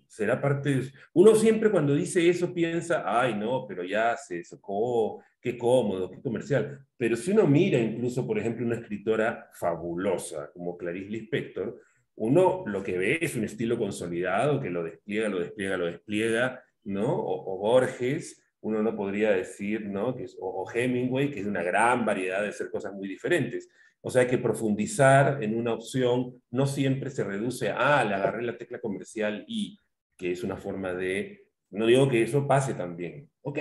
será parte de... Uno siempre cuando dice eso piensa, ay, no, pero ya se socó, qué cómodo, qué comercial. Pero si uno mira incluso, por ejemplo, una escritora fabulosa como Clarice Lispector, uno lo que ve es un estilo consolidado que lo despliega, lo despliega, lo despliega, ¿no? O Borges, uno no podría decir, ¿no? Que es, o Hemingway, que es una gran variedad de hacer cosas muy diferentes. O sea que profundizar en una opción no siempre se reduce a, le agarré la tecla comercial y, que es una forma de, no digo que eso pase también, ok,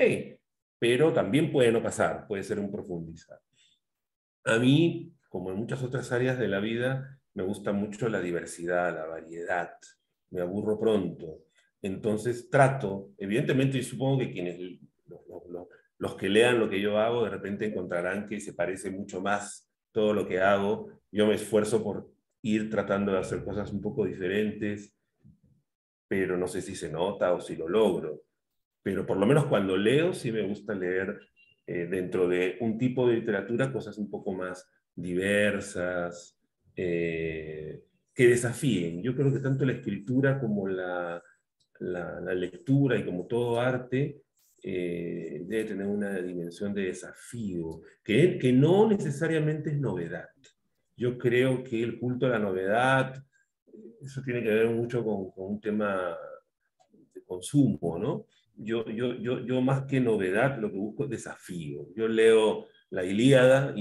pero también puede no pasar, puede ser un profundizar. A mí, como en muchas otras áreas de la vida, me gusta mucho la diversidad, la variedad, me aburro pronto. Entonces trato, evidentemente, y supongo que quienes, los que lean lo que yo hago, de repente encontrarán que se parece mucho más todo lo que hago. Yo me esfuerzo por ir tratando de hacer cosas un poco diferentes, pero no sé si se nota o si lo logro. Pero por lo menos cuando leo, sí me gusta leer dentro de un tipo de literatura cosas un poco más diversas, que desafíen. Yo creo que tanto la escritura como la lectura y como todo arte debe tener una dimensión de desafío, que no necesariamente es novedad. Yo creo que el culto a la novedad, eso tiene que ver mucho con un tema de consumo, ¿no? Yo más que novedad lo que busco es desafío. Yo leo la Ilíada,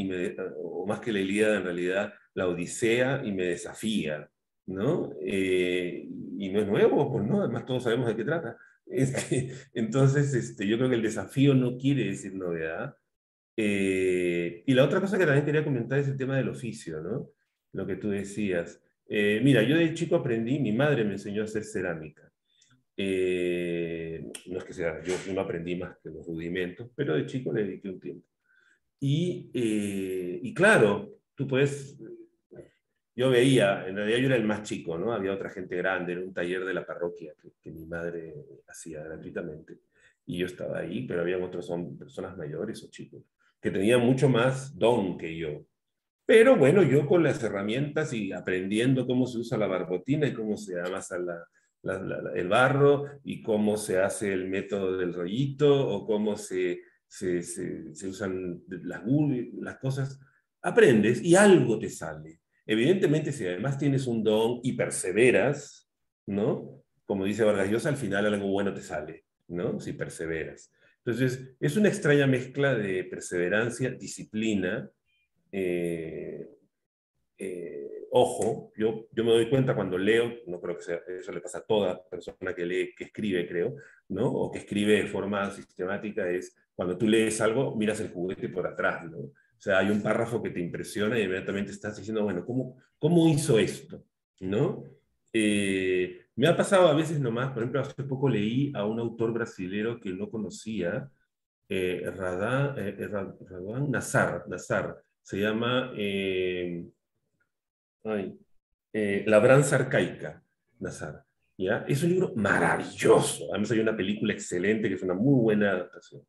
o más que la Ilíada en realidad, la Odisea y me desafía, ¿no? Y no es nuevo, pues no, además todos sabemos de qué trata. Entonces, yo creo que el desafío no quiere decir novedad. Y la otra cosa que también quería comentar es el tema del oficio, ¿no? Lo que tú decías. Mira, yo de chico aprendí, mi madre me enseñó a hacer cerámica. No es que sea, yo no aprendí más que los rudimentos, pero de chico le dediqué un tiempo. Y claro, tú puedes, yo veía, en realidad yo era el más chico, ¿no? Había otra gente grande, era un taller de la parroquia que mi madre hacía gratuitamente. Y yo estaba ahí, pero había otros personas mayores o chicos que tenían mucho más don que yo. Pero bueno, yo con las herramientas y aprendiendo cómo se usa la barbotina y cómo se amasa el barro y cómo se hace el método del rollito o cómo se usan las cosas. Aprendes y algo te sale. Evidentemente, si además tienes un don y perseveras, ¿no? Como dice Vargas Llosa, al final algo bueno te sale, ¿no? Si perseveras. Entonces, es una extraña mezcla de perseverancia, disciplina, eh, ojo, yo me doy cuenta cuando leo, no creo que sea, eso le pasa a toda persona que lee, que escribe, creo, ¿no? O que escribe de forma sistemática, es cuando tú lees algo, miras el juguete por atrás, ¿no? O sea, hay un párrafo que te impresiona y inmediatamente estás diciendo, bueno, ¿cómo hizo esto? ¿No? Me ha pasado a veces nomás, por ejemplo, hace poco leí a un autor brasilero que no conocía, Raduan Nazar, se llama ay, Labranza Arcaica, Nazar. ¿Ya? Es un libro maravilloso. Además hay una película excelente que es una muy buena adaptación.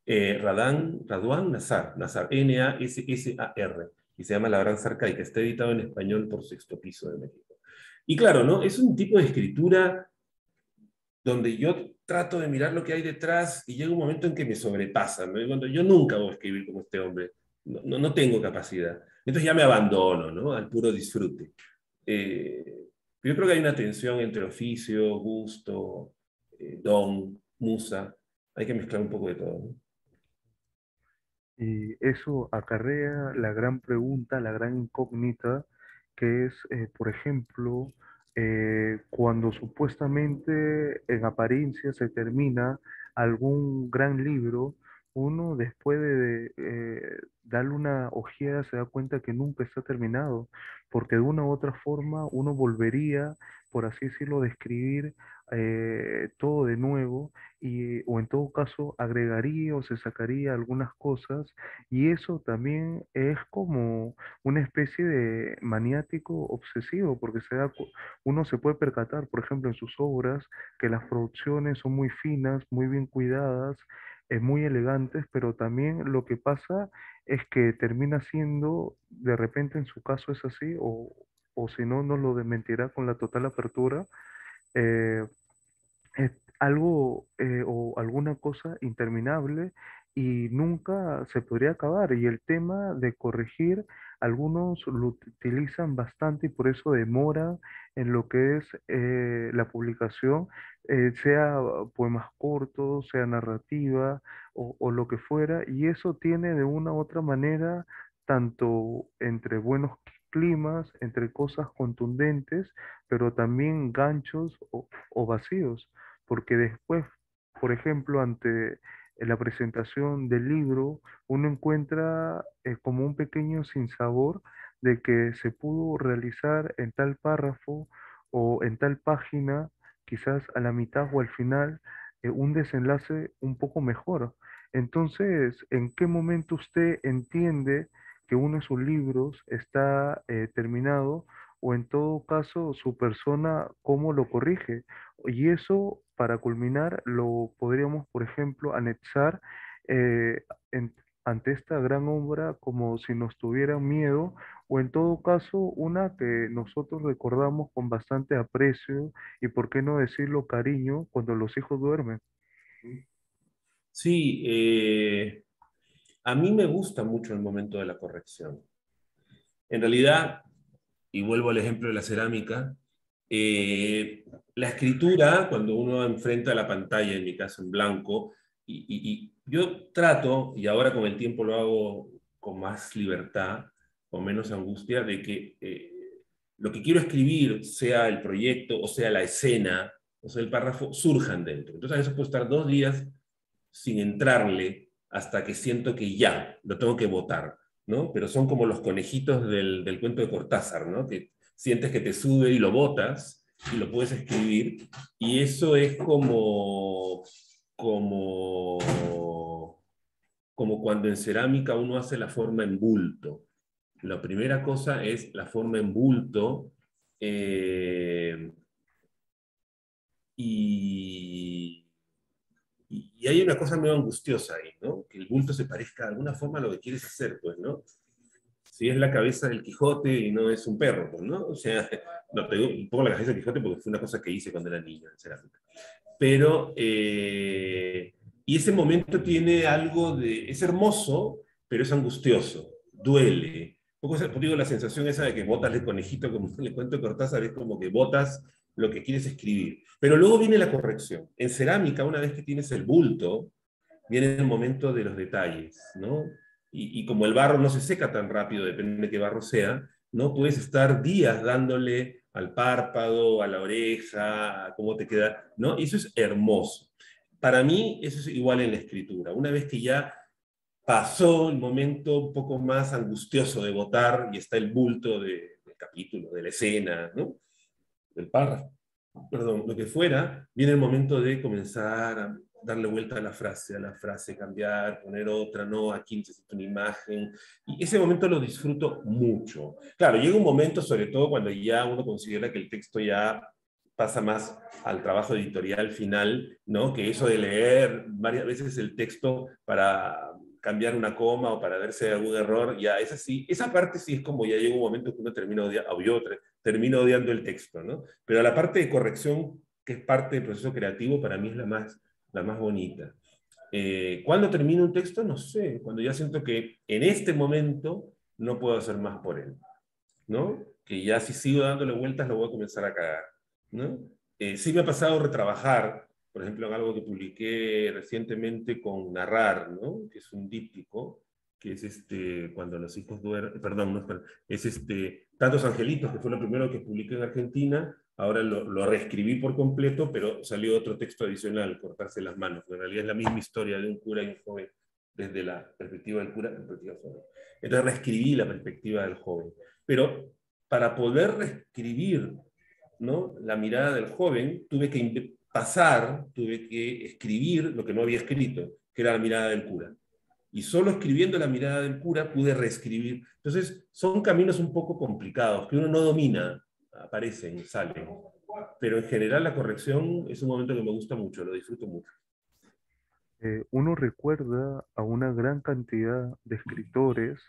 Raduan Nazar, Nassar, y se llama Labranza Arcaica. Está editado en español por Sexto Piso de México. Y claro, ¿no? Es un tipo de escritura donde yo trato de mirar lo que hay detrás y llega un momento en que me sobrepasa, ¿no? Y cuando yo nunca voy a escribir como este hombre, no tengo capacidad. Entonces ya me abandono, ¿no? Al puro disfrute. Yo creo que hay una tensión entre oficio, gusto, don, musa. Hay que mezclar un poco de todo, ¿no? Y eso acarrea la gran pregunta, la gran incógnita, que es, por ejemplo, cuando supuestamente en apariencia se termina algún gran libro, uno después de darle una ojeada se da cuenta que nunca está terminado, porque de una u otra forma uno volvería, por así decirlo, a describir todo de nuevo o en todo caso agregaría o se sacaría algunas cosas y eso también es como una especie de maniático obsesivo porque uno se puede percatar, por ejemplo, en sus obras que las producciones son muy finas, muy bien cuidadas, muy elegantes, pero también lo que pasa es que termina siendo, de repente en su caso es así, o si no, nos lo desmentirá con la total apertura, eh, es algo o alguna cosa interminable y nunca se podría acabar. Y el tema de corregir, algunos lo utilizan bastante y por eso demora en lo que es la publicación, sea poemas cortos, sea narrativa o lo que fuera. Y eso tiene de una u otra manera, tanto entre buenos climas, entre cosas contundentes, pero también ganchos o vacíos porque después, por ejemplo, ante la presentación del libro, uno encuentra como un pequeño sinsabor de que se pudo realizar en tal párrafo o en tal página, quizás a la mitad o al final, un desenlace un poco mejor. Entonces, ¿en qué momento usted entiende que uno de sus libros está terminado o en todo caso su persona cómo lo corrige? Y eso, para culminar, lo podríamos, por ejemplo, anexar eh, en- ante esta gran obra como si nos tuvieran miedo, o en todo caso, una que nosotros recordamos con bastante aprecio y, por qué no decirlo, cariño, cuando los hijos duermen. Sí, a mí me gusta mucho el momento de la corrección. En realidad, y vuelvo al ejemplo de la cerámica, la escritura, cuando uno enfrenta la pantalla, en mi caso en blanco, y yo trato, y ahora con el tiempo lo hago con más libertad, con menos angustia, de que lo que quiero escribir, sea el proyecto, o sea la escena, o sea el párrafo, surjan dentro. Entonces a veces puedo estar 2 días sin entrarle hasta que siento que ya, lo tengo que botar, ¿no? Pero son como los conejitos del cuento de Cortázar, ¿no? Que sientes que te sube y lo botas y lo puedes escribir, y eso es como, como cuando en cerámica uno hace la forma en bulto. La primera cosa es la forma en bulto, eh, y y hay una cosa medio angustiosa ahí, ¿no? Que el bulto se parezca de alguna forma a lo que quieres hacer, pues, ¿no? si es la cabeza del Quijote y no es un perro, pues, ¿no? O sea, no, te digo un poco la cabeza del Quijote porque fue una cosa que hice cuando era niño en cerámica. Pero, y ese momento tiene algo de, es hermoso, pero es angustioso, duele. Un poco, digo, la sensación esa de que botas el conejito, como le cuento a Cortázar, es como que botas lo que quieres escribir. Pero luego viene la corrección. En cerámica, una vez que tienes el bulto, viene el momento de los detalles, ¿no? Y como el barro no se seca tan rápido, depende de qué barro sea, ¿no? Puedes estar días dándole al párpado, a la oreja, a cómo te queda, ¿no? Y eso es hermoso. Para mí, eso es igual en la escritura. Una vez que ya pasó el momento un poco más angustioso de votar y está el bulto del capítulo, de la escena, ¿no? Del párrafo, perdón, lo que fuera, viene el momento de comenzar a darle vuelta a la frase, cambiar, poner otra, no, aquí necesito una imagen, y ese momento lo disfruto mucho. Claro, llega un momento, sobre todo cuando ya uno considera que el texto ya pasa más al trabajo editorial final, ¿no? Que eso de leer varias veces el texto para cambiar una coma o para verse algún error, ya es así. Esa parte sí es como ya llega un momento que uno termina odiando el texto, ¿no? Pero la parte de corrección, que es parte del proceso creativo, para mí es la más bonita. ¿Cuándo termino un texto? No sé, cuando ya siento que en este momento no puedo hacer más por él, ¿no? Que ya si sigo dándole vueltas lo voy a comenzar a cagar, ¿no? Sí me ha pasado retrabajar, por ejemplo, en algo que publiqué recientemente con Narrar, ¿no? Que es un díptico, que es cuando los hijos duermen, perdón, no, es Tantos Angelitos, que fue lo primero que publiqué en Argentina, ahora lo reescribí por completo, pero salió otro texto adicional, Cortarse las manos, que en realidad es la misma historia de un cura y un joven, desde la perspectiva del cura, perspectiva del joven. Entonces reescribí la perspectiva del joven. Pero para poder reescribir, ¿no?, la mirada del joven, tuve que escribir lo que no había escrito, que era la mirada del cura. Y solo escribiendo la mirada del cura pude reescribir. Entonces, son caminos un poco complicados, que uno no domina, aparecen, salen. Pero en general la corrección es un momento que me gusta mucho, lo disfruto mucho. Uno recuerda a una gran cantidad de escritores,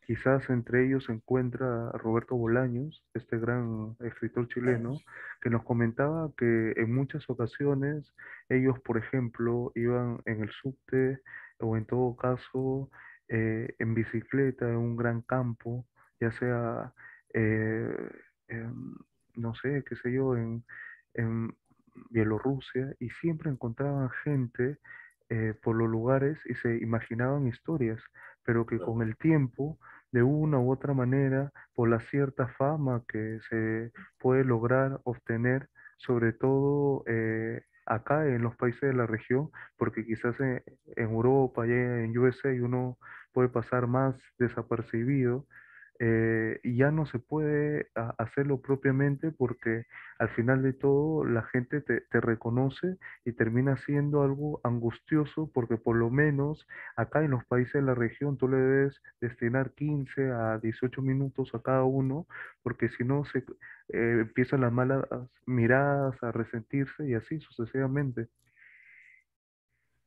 quizás entre ellos se encuentra a Roberto Bolaños, este gran escritor chileno, que nos comentaba que en muchas ocasiones ellos, por ejemplo, iban en el subte o en todo caso en bicicleta en un gran campo, ya sea, eh, em, no sé, qué sé yo, en Bielorrusia, y siempre encontraban gente por los lugares y se imaginaban historias, pero que ¿No? con el tiempo, de una u otra manera, por la cierta fama que se puede lograr obtener, sobre todo acá en los países de la región, porque quizás en Europa y en USA uno puede pasar más desapercibido. Y ya no se puede hacerlo propiamente porque al final de todo la gente te reconoce y termina siendo algo angustioso porque por lo menos acá en los países de la región tú le debes destinar 15 a 18 minutos a cada uno, porque si no empiezan las malas miradas a resentirse y así sucesivamente.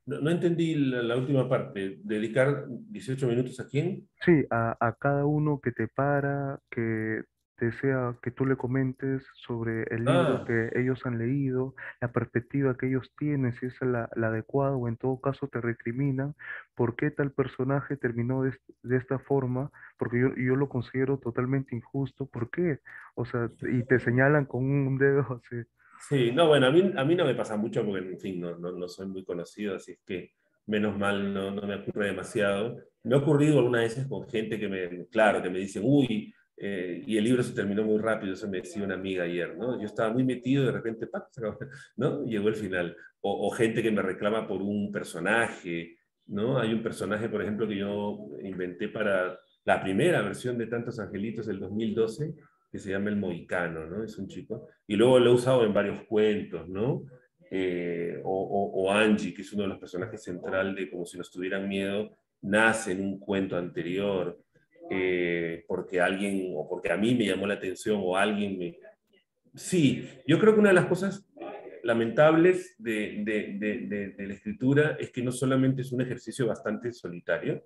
No, no entendí la última parte. ¿Dedicar 18 minutos a quién? Sí, a cada uno que te para, que desea que tú le comentes sobre el libro Ah, que ellos han leído, la perspectiva que ellos tienen, si es la adecuada o en todo caso te recriminan, por qué tal personaje terminó de esta forma, porque yo lo considero totalmente injusto, ¿por qué? O sea, y te señalan con un dedo así. sí, no, bueno, a mí no me pasa mucho porque, en fin, no soy muy conocido, así es que menos mal no me ocurre demasiado. Me ha ocurrido algunas veces con gente claro, que me dicen, uy, y el libro se terminó muy rápido, eso me decía una amiga ayer, ¿no? Yo estaba muy metido y de repente, ¡pac! Se acabó, ¿no? Llegó el final. O gente que me reclama por un personaje, ¿no? Hay un personaje, por ejemplo, que yo inventé para la primera versión de Tantos Angelitos del 2012, que se llama El Mohicano, ¿no? Es un chico. Y luego lo he usado en varios cuentos, ¿no? O Angie, que es uno de los personajes central de Como si nos tuvieran miedo, nace en un cuento anterior, porque alguien, o porque a mí me llamó la atención, o alguien me... Sí, yo creo que una de las cosas lamentables de la escritura es que no solamente es un ejercicio bastante solitario,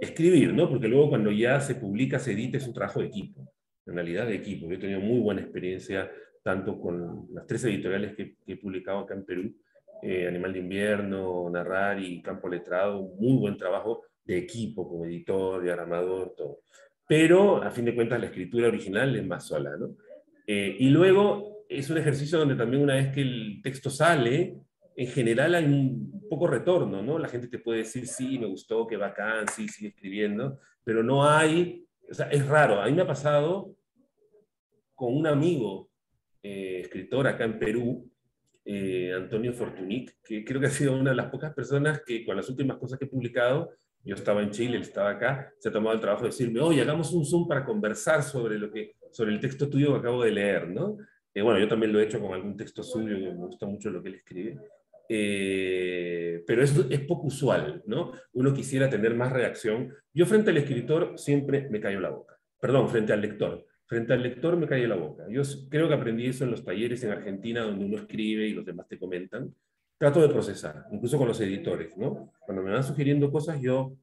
escribir, ¿no? Porque luego cuando ya se publica, se edita, es un trabajo de equipo, en realidad de equipo. Yo he tenido muy buena experiencia tanto con las tres editoriales que he publicado acá en Perú, Animal de Invierno, Narrar y Campo Letrado, muy buen trabajo de equipo, como editor, diagramador, todo. Pero, a fin de cuentas, la escritura original es más sola, ¿no? Y luego es un ejercicio donde también una vez que el texto sale, en general hay un poco retorno, ¿no? La gente te puede decir, sí, me gustó, qué bacán, sí, sigue escribiendo, pero no hay, o sea, es raro. A mí me ha pasado con un amigo escritor acá en Perú, Antonio Fortunic, que creo que ha sido una de las pocas personas que con las últimas cosas que he publicado, yo estaba en Chile, él estaba acá, se ha tomado el trabajo de decirme, oye, hagamos un Zoom para conversar sobre el texto tuyo que acabo de leer, ¿no? Bueno, yo también lo he hecho con algún texto suyo, que me gusta mucho lo que él escribe. Pero es poco usual, ¿no? Uno quisiera tener más reacción. Yo frente al escritor siempre me callo la boca. Perdón, frente al lector. Frente al lector me callo la boca. Yo creo que aprendí eso en los talleres en Argentina, donde uno escribe y los demás te comentan. Trato de procesar, incluso con los editores, ¿no? Cuando me van sugiriendo cosas, yo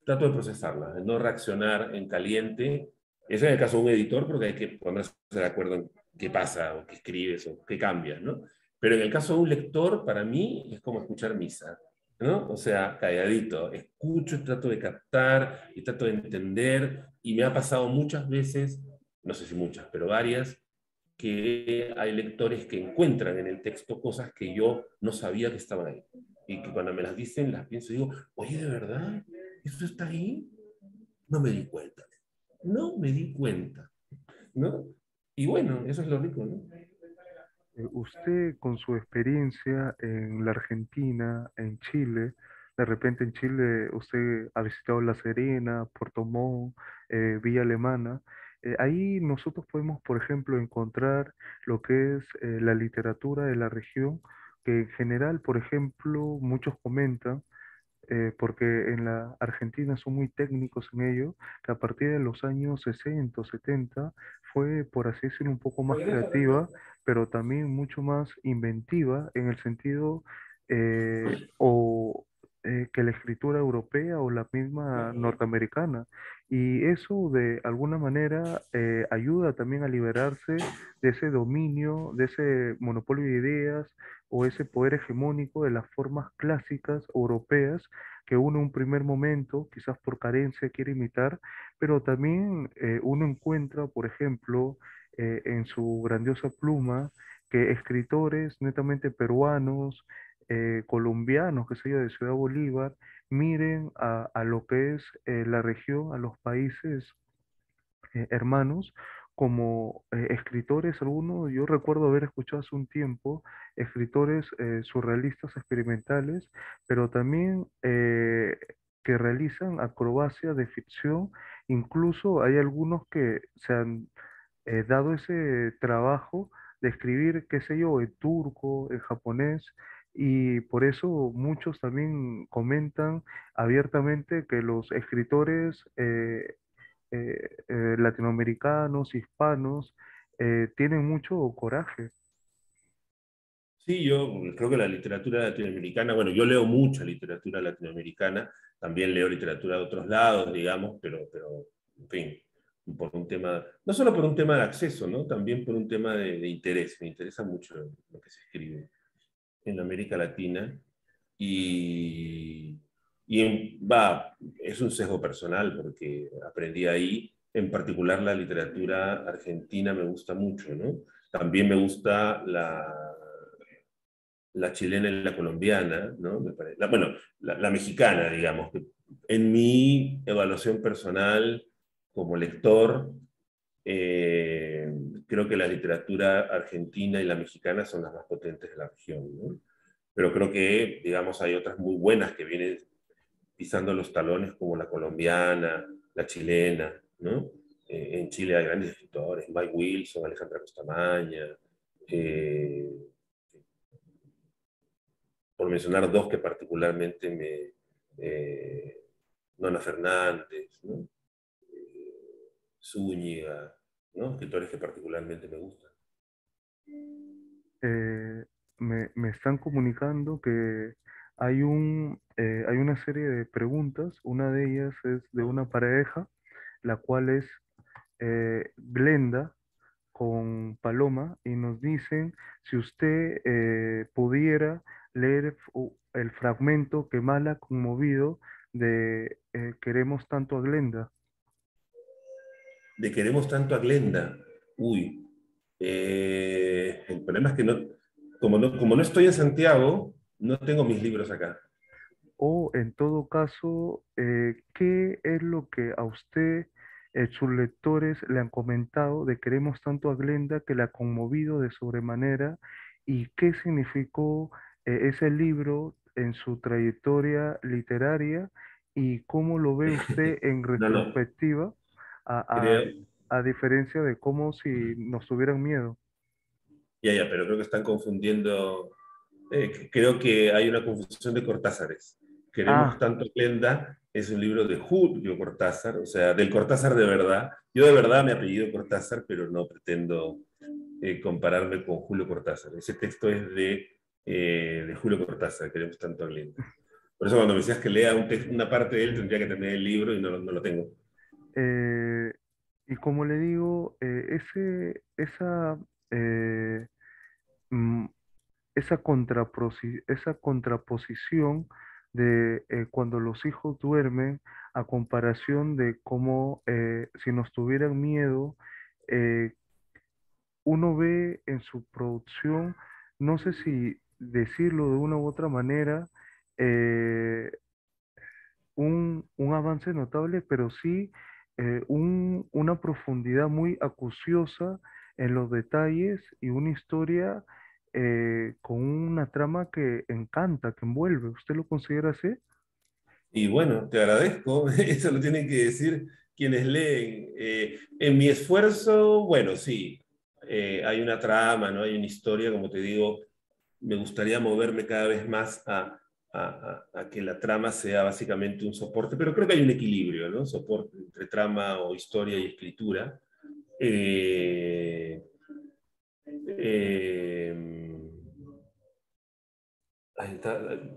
trato de procesarlas, de no reaccionar en caliente. Eso en el caso de un editor, porque hay que ponerse de acuerdo en qué pasa, o qué escribes, o qué cambias, ¿no? Pero en el caso de un lector, para mí es como escuchar misa, ¿no? O sea, calladito, escucho y trato de captar y trato de entender, y me ha pasado muchas veces, no sé si muchas, pero varias, que hay lectores que encuentran en el texto cosas que yo no sabía que estaban ahí. Y que cuando me las dicen, las pienso y digo, oye, ¿de verdad? ¿Eso está ahí? No me di cuenta. No me di cuenta, ¿no? Y bueno, eso es lo rico, ¿no? Usted con su experiencia en la Argentina, en Chile, de repente en Chile usted ha visitado La Serena, Puerto Montt, Villa Alemana. Ahí nosotros podemos, por ejemplo, encontrar lo que es la literatura de la región, que en general, por ejemplo, muchos comentan porque en la Argentina son muy técnicos en ello, que a partir de los años 60 o 70 fue, por así decirlo, un poco más creativa, pero también mucho más inventiva en el sentido que la escritura europea o la misma norteamericana. Y eso de alguna manera ayuda también a liberarse de ese dominio, de ese monopolio de ideas o ese poder hegemónico de las formas clásicas europeas que uno en un primer momento, quizás por carencia, quiere imitar, pero también uno encuentra, por ejemplo, en su grandiosa pluma, que escritores netamente peruanos, colombianos, qué sé yo, de Ciudad Bolívar, miren a lo que es la región, a los países hermanos, como escritores, algunos, yo recuerdo haber escuchado hace un tiempo, escritores surrealistas experimentales, pero también que realizan acrobacia de ficción, incluso hay algunos que se han dado ese trabajo de escribir, qué sé yo, en turco, en japonés. Y por eso muchos también comentan abiertamente que los escritores latinoamericanos, hispanos, tienen mucho coraje. Sí, yo creo que la literatura latinoamericana, bueno, yo leo mucha literatura latinoamericana, también leo literatura de otros lados, digamos, pero en fin, por un tema, no solo por un tema de acceso, ¿no? También por un tema de interés. Me interesa mucho lo que se escribe en América Latina y, es un sesgo personal porque aprendí ahí, en particular la literatura argentina me gusta mucho, ¿no? También me gusta la chilena y la colombiana, ¿no? Bueno, la mexicana, digamos, que en mi evaluación personal como lector, creo que la literatura argentina y la mexicana son las más potentes de la región, ¿no? Pero creo que, digamos, hay otras muy buenas que vienen pisando los talones, como la colombiana, la chilena, ¿no? En Chile hay grandes escritores, Mike Wilson, Alejandra Costamaña, eh, por mencionar dos que particularmente Nona Fernández, ¿no? Zúñiga, ¿no? Escritores que particularmente me gustan. Eh, me están comunicando que hay una serie de preguntas. Una de ellas es de una pareja, la cual es Glenda con Paloma, y nos dicen si usted pudiera leer el fragmento que más la ha conmovido de Queremos tanto a Glenda. De queremos tanto a Glenda. Uy, el problema es que como no estoy en Santiago, no tengo mis libros acá. O en todo caso, ¿qué es lo que a usted, sus lectores, le han comentado de Queremos tanto a Glenda que le ha conmovido de sobremanera? ¿Y qué significó ese libro en su trayectoria literaria? ¿Y cómo lo ve usted en No, no, retrospectiva, a, a, creo, a diferencia de cómo si nos tuvieran miedo? ya, pero creo que están confundiendo. Creo que hay una confusión de Cortázares. Queremos Ah, tanto a Glenda es un libro de Julio Cortázar, o sea, del Cortázar de verdad. Yo de verdad me apellido Cortázar, pero no pretendo compararme con Julio Cortázar. Ese texto es de Julio Cortázar, Queremos tanto a Glenda. Por eso cuando me decías que lea una parte de él, tendría que tener el libro y no lo tengo. eh, y como le digo, eh, mm, esa contraposición de cuando los hijos duermen, a comparación de cómo si nos tuvieran miedo, eh, uno ve en su producción, no sé si decirlo de una u otra manera, eh, un avance notable, pero sí una profundidad muy acuciosa en los detalles, y una historia con una trama que encanta, que envuelve. ¿Usted lo considera así? Y bueno, te agradezco. Eso lo tienen que decir quienes leen. En mi esfuerzo, bueno, sí, hay una trama, ¿no? Hay una historia, como te digo, me gustaría moverme cada vez más a que la trama sea básicamente un soporte, pero creo que hay un equilibrio, ¿no? Soporte entre trama o historia y escritura. Eh, eh,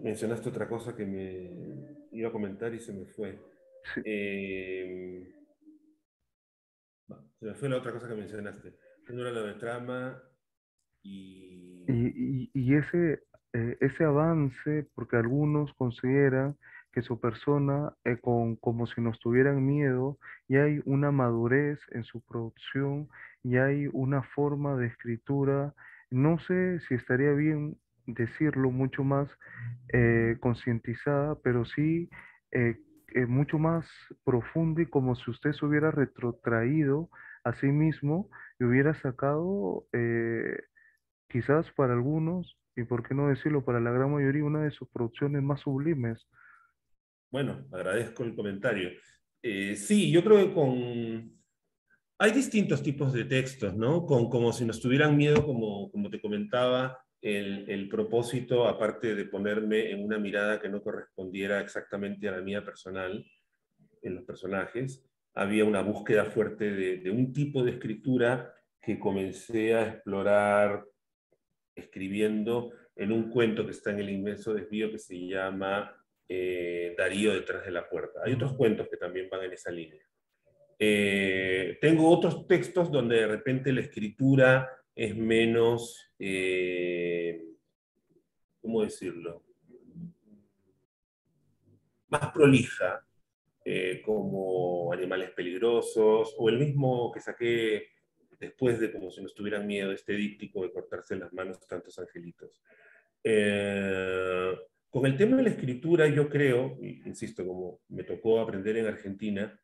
mencionaste otra cosa que me iba a comentar y se me fue. Sí. Eh, Se me fue la otra cosa que mencionaste. Uno era lo de trama y... Y ese avance, porque algunos consideran que su persona, como si nos tuvieran miedo, y hay una madurez en su producción, y hay una forma de escritura, no sé si estaría bien decirlo, mucho más concientizada, pero sí eh, mucho más profunda, y como si usted se hubiera retrotraído a sí mismo y hubiera sacado... quizás para algunos, y por qué no decirlo, para la gran mayoría, una de sus producciones más sublimes. Bueno, agradezco el comentario. Sí, yo creo que con... Hay distintos tipos de textos, ¿no? Como si nos tuvieran miedo, como te comentaba, el propósito, aparte de ponerme en una mirada que no correspondiera exactamente a la mía personal, en los personajes, había una búsqueda fuerte de un tipo de escritura que comencé a explorar escribiendo en un cuento que está en el inmenso desvío que se llama Darío detrás de la puerta. Hay otros cuentos que también van en esa línea. Tengo otros textos donde de repente la escritura es menos, ¿cómo decirlo? Más prolija, como Animales Peligrosos, o el mismo que saqué después de Como si nos tuvieran miedo, este díptico de cortarse las manos tantos angelitos. Con el tema de la escritura, yo creo, insisto, como me tocó aprender en Argentina,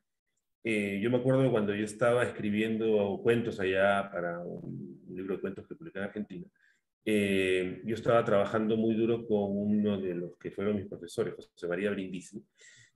yo me acuerdo de cuando yo estaba escribiendo cuentos allá para un libro de cuentos que publiqué en Argentina. Yo estaba trabajando muy duro con uno de los que fueron mis profesores, José María Brindisi,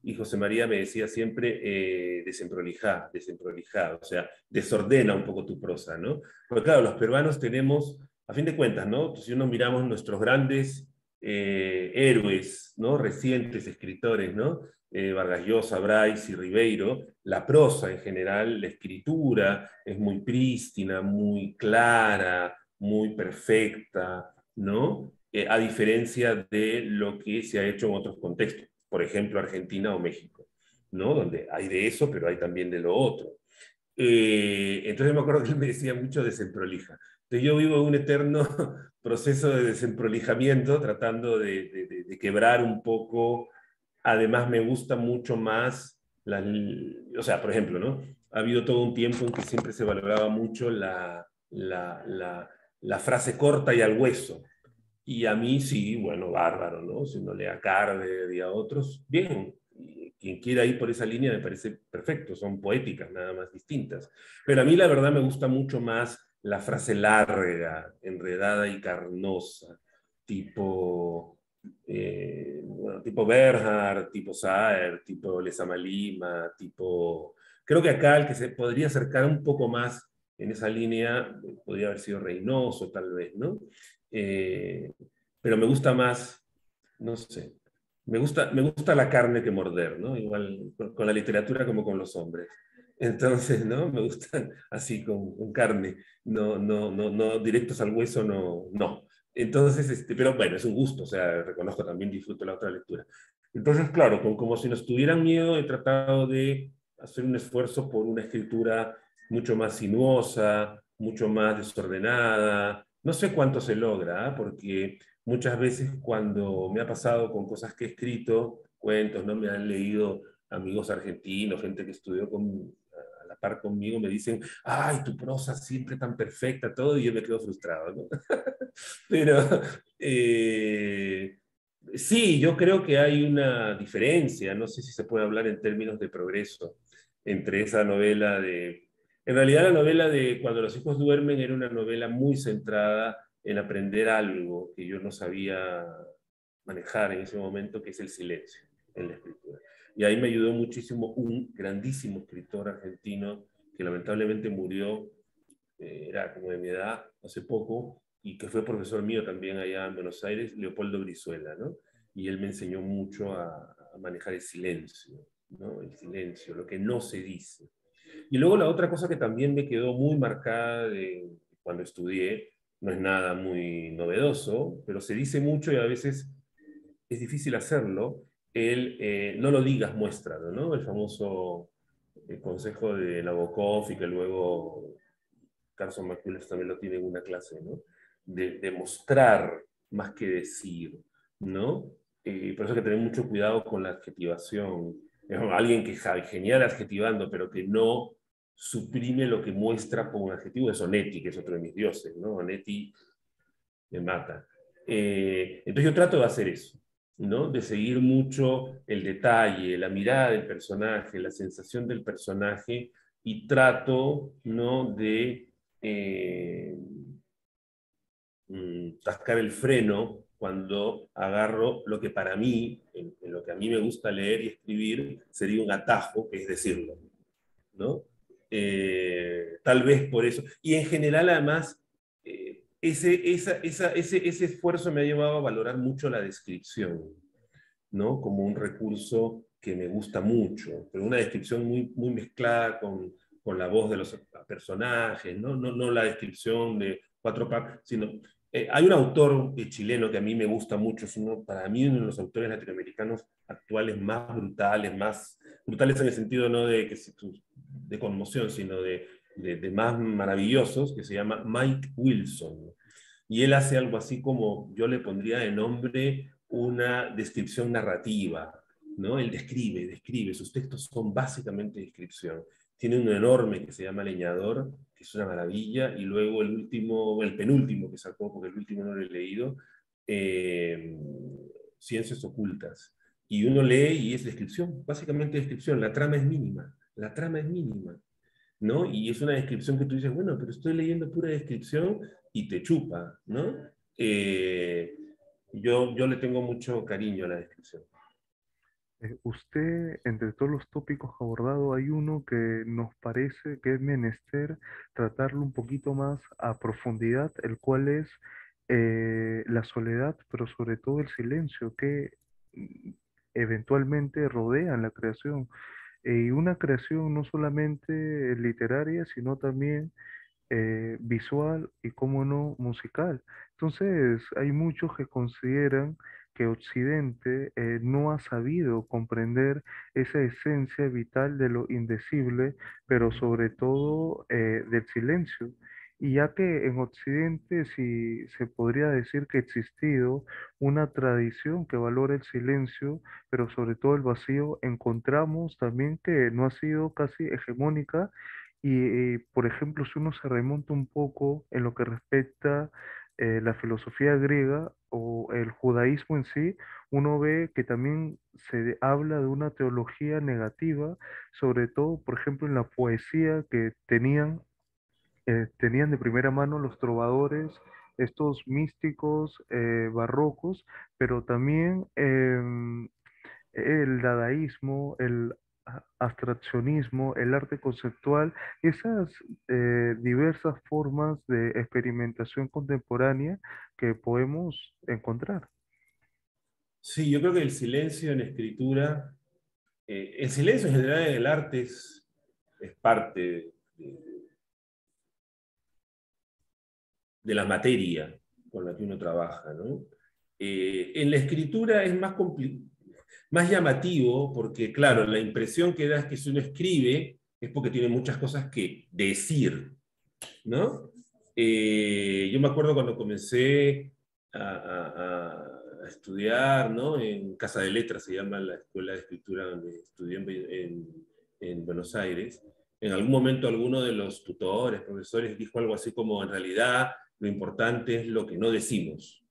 y José María me decía siempre, desemprolijá, desemprolijá, o sea, desordena un poco tu prosa, ¿no? Porque claro, los peruanos tenemos, a fin de cuentas, ¿no? Si uno miramos nuestros grandes héroes, ¿no? Recientes escritores, ¿no? Vargas Llosa, Bryce y Ribeiro, la prosa en general, la escritura es muy prístina, muy clara, muy perfecta, ¿no? a diferencia de lo que se ha hecho en otros contextos, por ejemplo, Argentina o México, ¿no? Donde hay de eso, pero hay también de lo otro. Entonces me acuerdo que él me decía mucho desemprolija. Entonces yo vivo en un eterno proceso de desemprolijamiento, tratando de quebrar un poco. Además me gusta mucho más, o sea, por ejemplo, ¿no? Ha habido todo un tiempo en que siempre se valoraba mucho la frase corta y al hueso. Y a mí sí, bueno, bárbaro, ¿no? Si uno lee a Carver y a otros, bien. Quien quiera ir por esa línea me parece perfecto, son poéticas, nada más distintas. Pero a mí la verdad me gusta mucho más la frase larga, enredada y carnosa, tipo, bueno, tipo Bernhard, tipo Saer, tipo Lezama Lima, tipo... Creo que acá el que se podría acercar un poco más en esa línea podría haber sido Reynoso, tal vez, ¿no? Eh, pero me gusta más, no sé, me gusta la carne que morder, ¿no? Igual con la literatura como con los hombres. Entonces, ¿no? Me gustan así con carne, no, directos al hueso, no, no. Entonces, pero bueno, es un gusto, o sea, reconozco también, disfruto la otra lectura. Entonces, claro, como si nos tuvieran miedo, he tratado de hacer un esfuerzo por una escritura mucho más sinuosa, mucho más desordenada. No sé cuánto se logra, ¿eh? Porque muchas veces cuando me ha pasado con cosas que he escrito, cuentos, ¿no? Me han leído amigos argentinos, gente que estudió a la par conmigo, me dicen, ay, tu prosa siempre tan perfecta, todo, y yo me quedo frustrado, ¿no? Pero sí, yo creo que hay una diferencia, no sé si se puede hablar en términos de progreso, entre esa novela de... En realidad la novela de Cuando los hijos duermen era una novela muy centrada en aprender algo que yo no sabía manejar en ese momento, que es el silencio en la escritura. Y ahí me ayudó muchísimo un grandísimo escritor argentino que lamentablemente murió, era como de mi edad, hace poco, y que fue profesor mío también allá en Buenos Aires, Leopoldo Brizuela, ¿no? Y él me enseñó mucho a manejar el silencio, ¿no? El silencio, lo que no se dice. Y luego la otra cosa que también me quedó muy marcada de cuando estudié, no es nada muy novedoso, pero se dice mucho y a veces es difícil hacerlo, el no lo digas, muéstralo, ¿no? El famoso consejo de Nabokov y que luego Carson McCullers también lo tiene en una clase, ¿no? De mostrar más que decir, ¿no? Por eso hay que tener mucho cuidado con la adjetivación. Alguien que es genial adjetivando, pero que no suprime lo que muestra con un adjetivo, es Onetti, que es otro de mis dioses, ¿no? Onetti me mata. Entonces yo trato de hacer eso, ¿no? De seguir mucho el detalle, la mirada del personaje, la sensación del personaje, y trato, ¿no? De tascar el freno cuando agarro lo que para mí, en lo que a mí me gusta leer y escribir, sería un atajo, que es decirlo, ¿no? Tal vez por eso. Y en general, además, ese esfuerzo me ha llevado a valorar mucho la descripción, ¿no? Como un recurso que me gusta mucho, pero una descripción muy, muy mezclada con la voz de los personajes, ¿no? No la descripción de cuatro partes, sino... hay un autor chileno que a mí me gusta mucho, es uno, para mí uno de los autores latinoamericanos actuales más brutales en el sentido no de, que, de conmoción, sino de más maravillosos, que se llama Mike Wilson. Y él hace algo así como, yo le pondría de nombre una descripción narrativa, ¿no? Él describe, sus textos son básicamente descripción. Tiene uno enorme que se llama Leñador, que es una maravilla, y luego el último, el penúltimo que sacó, porque el último no lo he leído, eh, Ciencias Ocultas. Y uno lee y es descripción, básicamente descripción, la trama es mínima, ¿no? Y es una descripción que tú dices, bueno, pero estoy leyendo pura descripción y te chupa, ¿no? Eh, yo le tengo mucho cariño a la descripción. Usted, entre todos los tópicos abordados, hay uno que nos parece que es menester tratarlo un poquito más a profundidad, el cual es la soledad, pero sobre todo el silencio que eventualmente rodean la creación. Y una creación no solamente literaria, sino también visual y, cómo no, musical. Entonces, hay muchos que consideran que Occidente no ha sabido comprender esa esencia vital de lo indecible, pero sobre todo del silencio. Y ya que en Occidente sí se podría decir que ha existido una tradición que valora el silencio, pero sobre todo el vacío, encontramos también que no ha sido casi hegemónica y, por ejemplo, si uno se remonta un poco en lo que respecta la filosofía griega o el judaísmo en sí, uno ve que también se habla de una teología negativa, sobre todo, por ejemplo, en la poesía que tenían de primera mano los trovadores, estos místicos barrocos, pero también el dadaísmo, el abstraccionismo, el arte conceptual, esas diversas formas de experimentación contemporánea que podemos encontrar. Sí, yo creo que el silencio en escritura, el silencio en general en el arte es parte de la materia con la que uno trabaja, ¿no? En la escritura es más llamativo porque, claro, la impresión que da es que si uno escribe es porque tiene muchas cosas que decir, ¿no? Yo me acuerdo cuando comencé a estudiar, ¿no? En Casa de Letras, se llama la escuela de escritura donde estudié en Buenos Aires. En algún momento alguno de los tutores, profesores, dijo algo así como, en realidad, lo importante es lo que no decimos,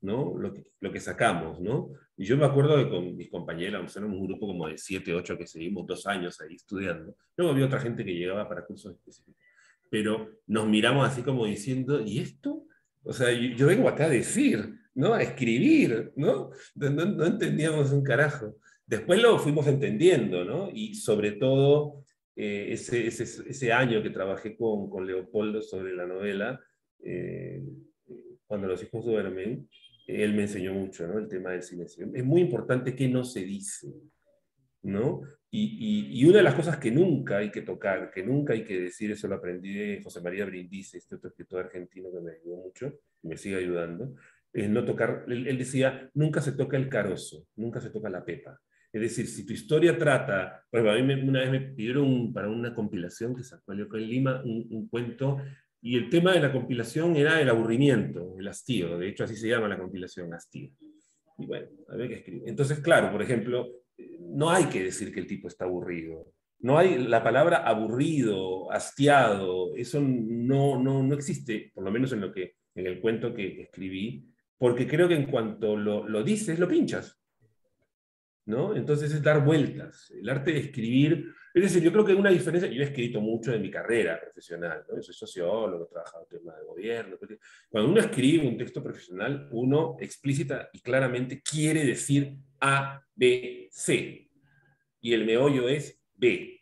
¿no? Lo que sacamos, ¿no? Y yo me acuerdo que con mis compañeros, éramos un grupo como de 7, 8 que seguimos 2 años ahí estudiando. Luego había otra gente que llegaba para cursos específicos. Pero nos miramos así como diciendo, ¿y esto? O sea, yo vengo acá a decir, ¿no? A escribir, ¿no? No entendíamos un carajo. Después lo fuimos entendiendo, ¿no? Y sobre todo, ese año que trabajé con Leopoldo sobre la novela, eh, cuando los hijos duermen, él me enseñó mucho, ¿no? El tema del silencio. Es muy importante que no se dice, ¿no? Y una de las cosas que nunca hay que tocar, que nunca hay que decir, eso lo aprendí de José María Brindisi, este otro escritor argentino que me ayudó mucho, y me sigue ayudando, es no tocar, él decía, nunca se toca el carozo, nunca se toca la pepa. Es decir, si tu historia trata, pues a mí una vez me pidieron para una compilación que sacó Leo en Lima, un cuento, y el tema de la compilación era el aburrimiento, el hastío, de hecho así se llama la compilación, hastío. Y bueno, había que escribir. Entonces, claro, por ejemplo, no hay que decir que el tipo está aburrido. No hay la palabra aburrido, hastiado, eso no existe, por lo menos en el cuento que escribí, porque creo que en cuanto lo dices, lo pinchas, ¿no? Entonces es dar vueltas. El arte de escribir, es decir, yo creo que una diferencia, yo he escrito mucho de mi carrera profesional, ¿no? Yo soy sociólogo, he trabajado en temas de gobierno. Cuando uno escribe un texto profesional, uno explícita y claramente quiere decir A, B, C, y el meollo es B.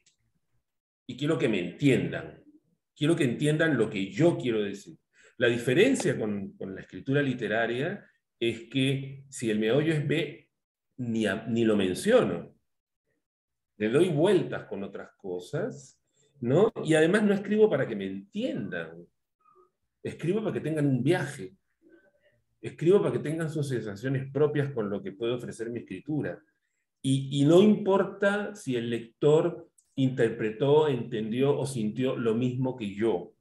Y quiero que me entiendan, quiero que entiendan lo que yo quiero decir. La diferencia con la escritura literaria es que si el meollo es B, ni lo menciono, le doy vueltas con otras cosas, ¿no? Y además no escribo para que me entiendan, escribo para que tengan un viaje, escribo para que tengan sus sensaciones propias con lo que puede ofrecer mi escritura. Y no importa si el lector interpretó, entendió o sintió lo mismo que yo. O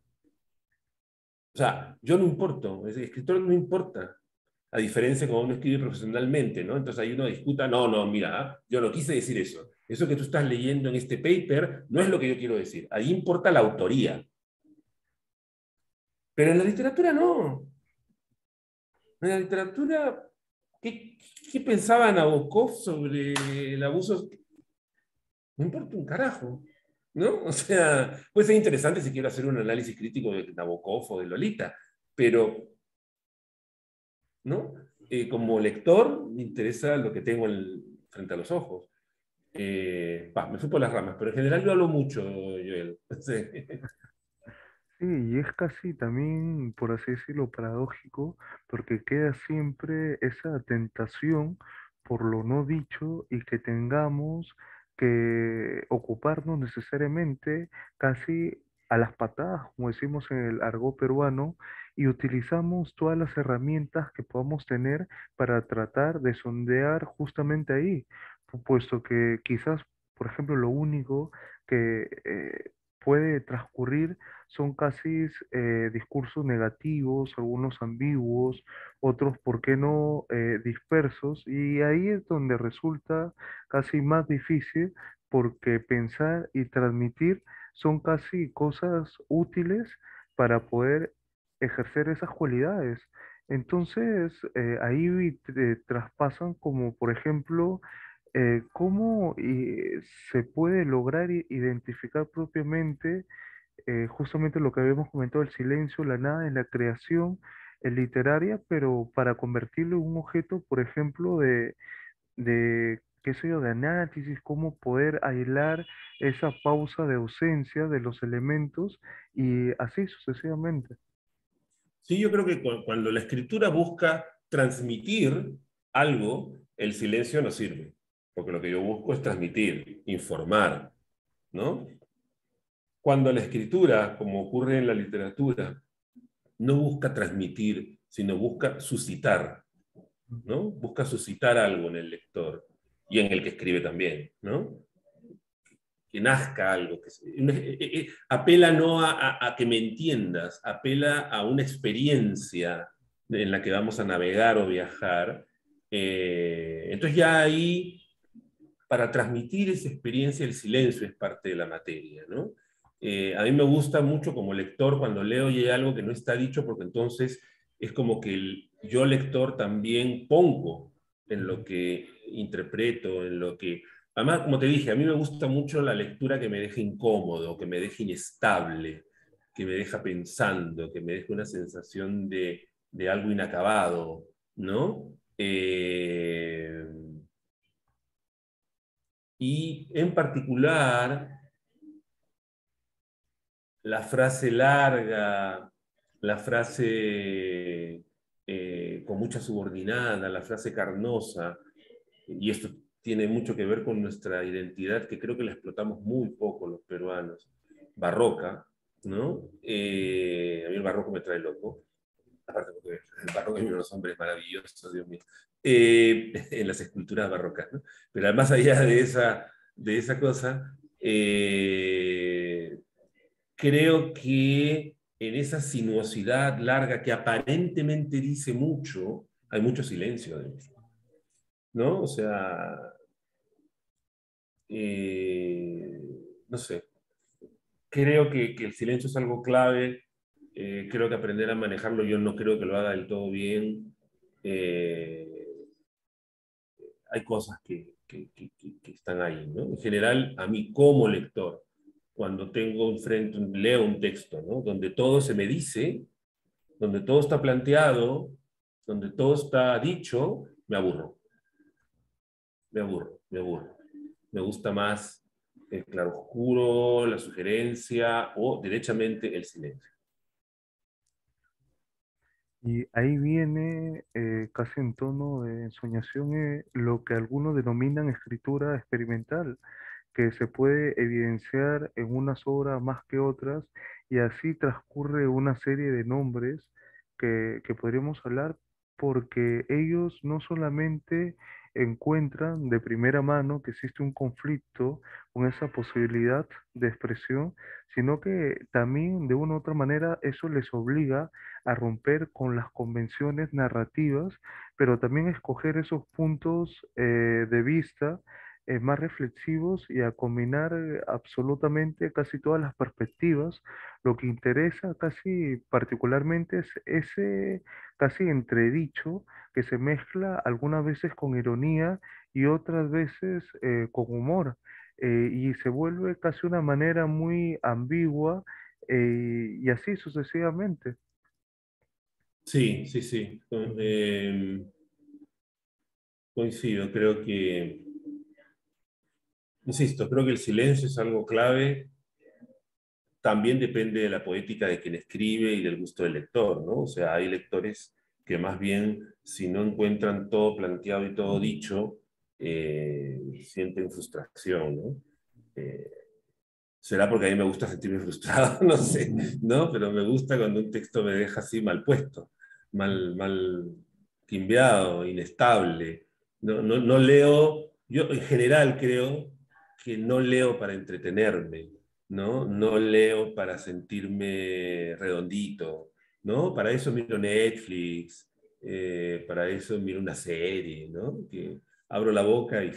sea, yo no importo, el escritor no importa, a diferencia de cuando uno escribe profesionalmente, ¿no? Entonces ahí uno discuta, no, mira, yo no quise decir eso. Eso que tú estás leyendo en este paper no es lo que yo quiero decir. Ahí importa la autoría. Pero en la literatura no. En la literatura, ¿qué pensaba Nabokov sobre el abuso? No importa un carajo, ¿no? O sea, puede ser interesante si quiero hacer un análisis crítico de Nabokov o de Lolita, pero, ¿no? Como lector, me interesa lo que tengo frente a los ojos. Me fui por las ramas, pero en general yo hablo mucho, Joel. Sí. Sí, y es casi también, por así decirlo, paradójico, porque queda siempre esa tentación por lo no dicho y que tengamos que ocuparnos necesariamente casi a las patadas, como decimos en el argot peruano, y utilizamos todas las herramientas que podamos tener para tratar de sondear justamente ahí, puesto que quizás, por ejemplo, lo único que puede transcurrir son casi discursos negativos, algunos ambiguos, otros, ¿por qué no?, dispersos, y ahí es donde resulta casi más difícil porque pensar y transmitir son casi cosas útiles para poder ejercer esas cualidades. Entonces, ahí traspasan como, por ejemplo, cómo se puede lograr identificar propiamente justamente lo que habíamos comentado, el silencio, la nada en la creación literaria, pero para convertirlo en un objeto, por ejemplo, qué sé yo, de análisis, cómo poder aislar esa pausa de ausencia de los elementos y así sucesivamente. Sí, yo creo que cuando la escritura busca transmitir algo, el silencio no sirve, porque lo que yo busco es transmitir, informar, ¿no? Cuando la escritura, como ocurre en la literatura, no busca transmitir, sino busca suscitar, ¿no? Busca suscitar algo en el lector y en el que escribe también, ¿no? Que nazca algo, apela no a que me entiendas, apela a una experiencia en la que vamos a navegar o viajar. Entonces ya ahí, para transmitir esa experiencia, el silencio es parte de la materia, ¿no? A mí me gusta mucho como lector cuando leo y hay algo que no está dicho, porque entonces es como que yo lector también pongo en lo que interpreto, en lo que... Además, como te dije, a mí me gusta mucho la lectura que me deja incómodo, que me deja inestable, que me deja pensando, que me deja una sensación de algo inacabado, ¿no? Y en particular, la frase larga, la frase con mucha subordinada, la frase carnosa, y esto tiene mucho que ver con nuestra identidad, que creo que la explotamos muy poco los peruanos, barroca, ¿no? A mí el barroco me trae loco, aparte porque el barroco hay unos hombres maravillosos, Dios mío, en las esculturas barrocas, ¿no? Pero más allá de esa cosa, creo que en esa sinuosidad larga que aparentemente dice mucho, hay mucho silencio adentro, ¿no? O sea, eh, no sé, creo que el silencio es algo clave, creo que aprender a manejarlo, yo no creo que lo haga del todo bien. Eh, Hay cosas que están ahí, ¿no? En general, a mí como lector, cuando tengo enfrente, leo un texto, ¿no? Donde todo se me dice, donde todo está planteado, donde todo está dicho, me aburro, me aburro, me aburro. Me gusta más el claroscuro, la sugerencia o derechamente el silencio. Y ahí viene casi en tono de ensoñación lo que algunos denominan escritura experimental, que se puede evidenciar en unas obras más que otras, y así transcurre una serie de nombres que podríamos hablar, porque ellos no solamente encuentran de primera mano que existe un conflicto con esa posibilidad de expresión, sino que también de una u otra manera eso les obliga a romper con las convenciones narrativas, pero también escoger esos puntos de vista más reflexivos y a combinar absolutamente casi todas las perspectivas. Lo que interesa casi particularmente es ese casi entredicho que se mezcla algunas veces con ironía y otras veces con humor. Y se vuelve casi una manera muy ambigua y así sucesivamente. Sí, sí, sí. Coincido, creo que, insisto, creo que el silencio es algo clave. También depende de la poética de quien escribe y del gusto del lector, ¿no? O sea, hay lectores que más bien, si no encuentran todo planteado y todo dicho, sienten frustración, ¿no? Eh, Será porque a mí me gusta sentirme frustrado, no sé, ¿no? Pero me gusta cuando un texto me deja así mal puesto, mal timbeado, inestable. No leo, yo en general creo que no leo para entretenerme, ¿no? No leo para sentirme redondito, ¿no? Para eso miro Netflix, para eso miro una serie, ¿no? Que abro la boca y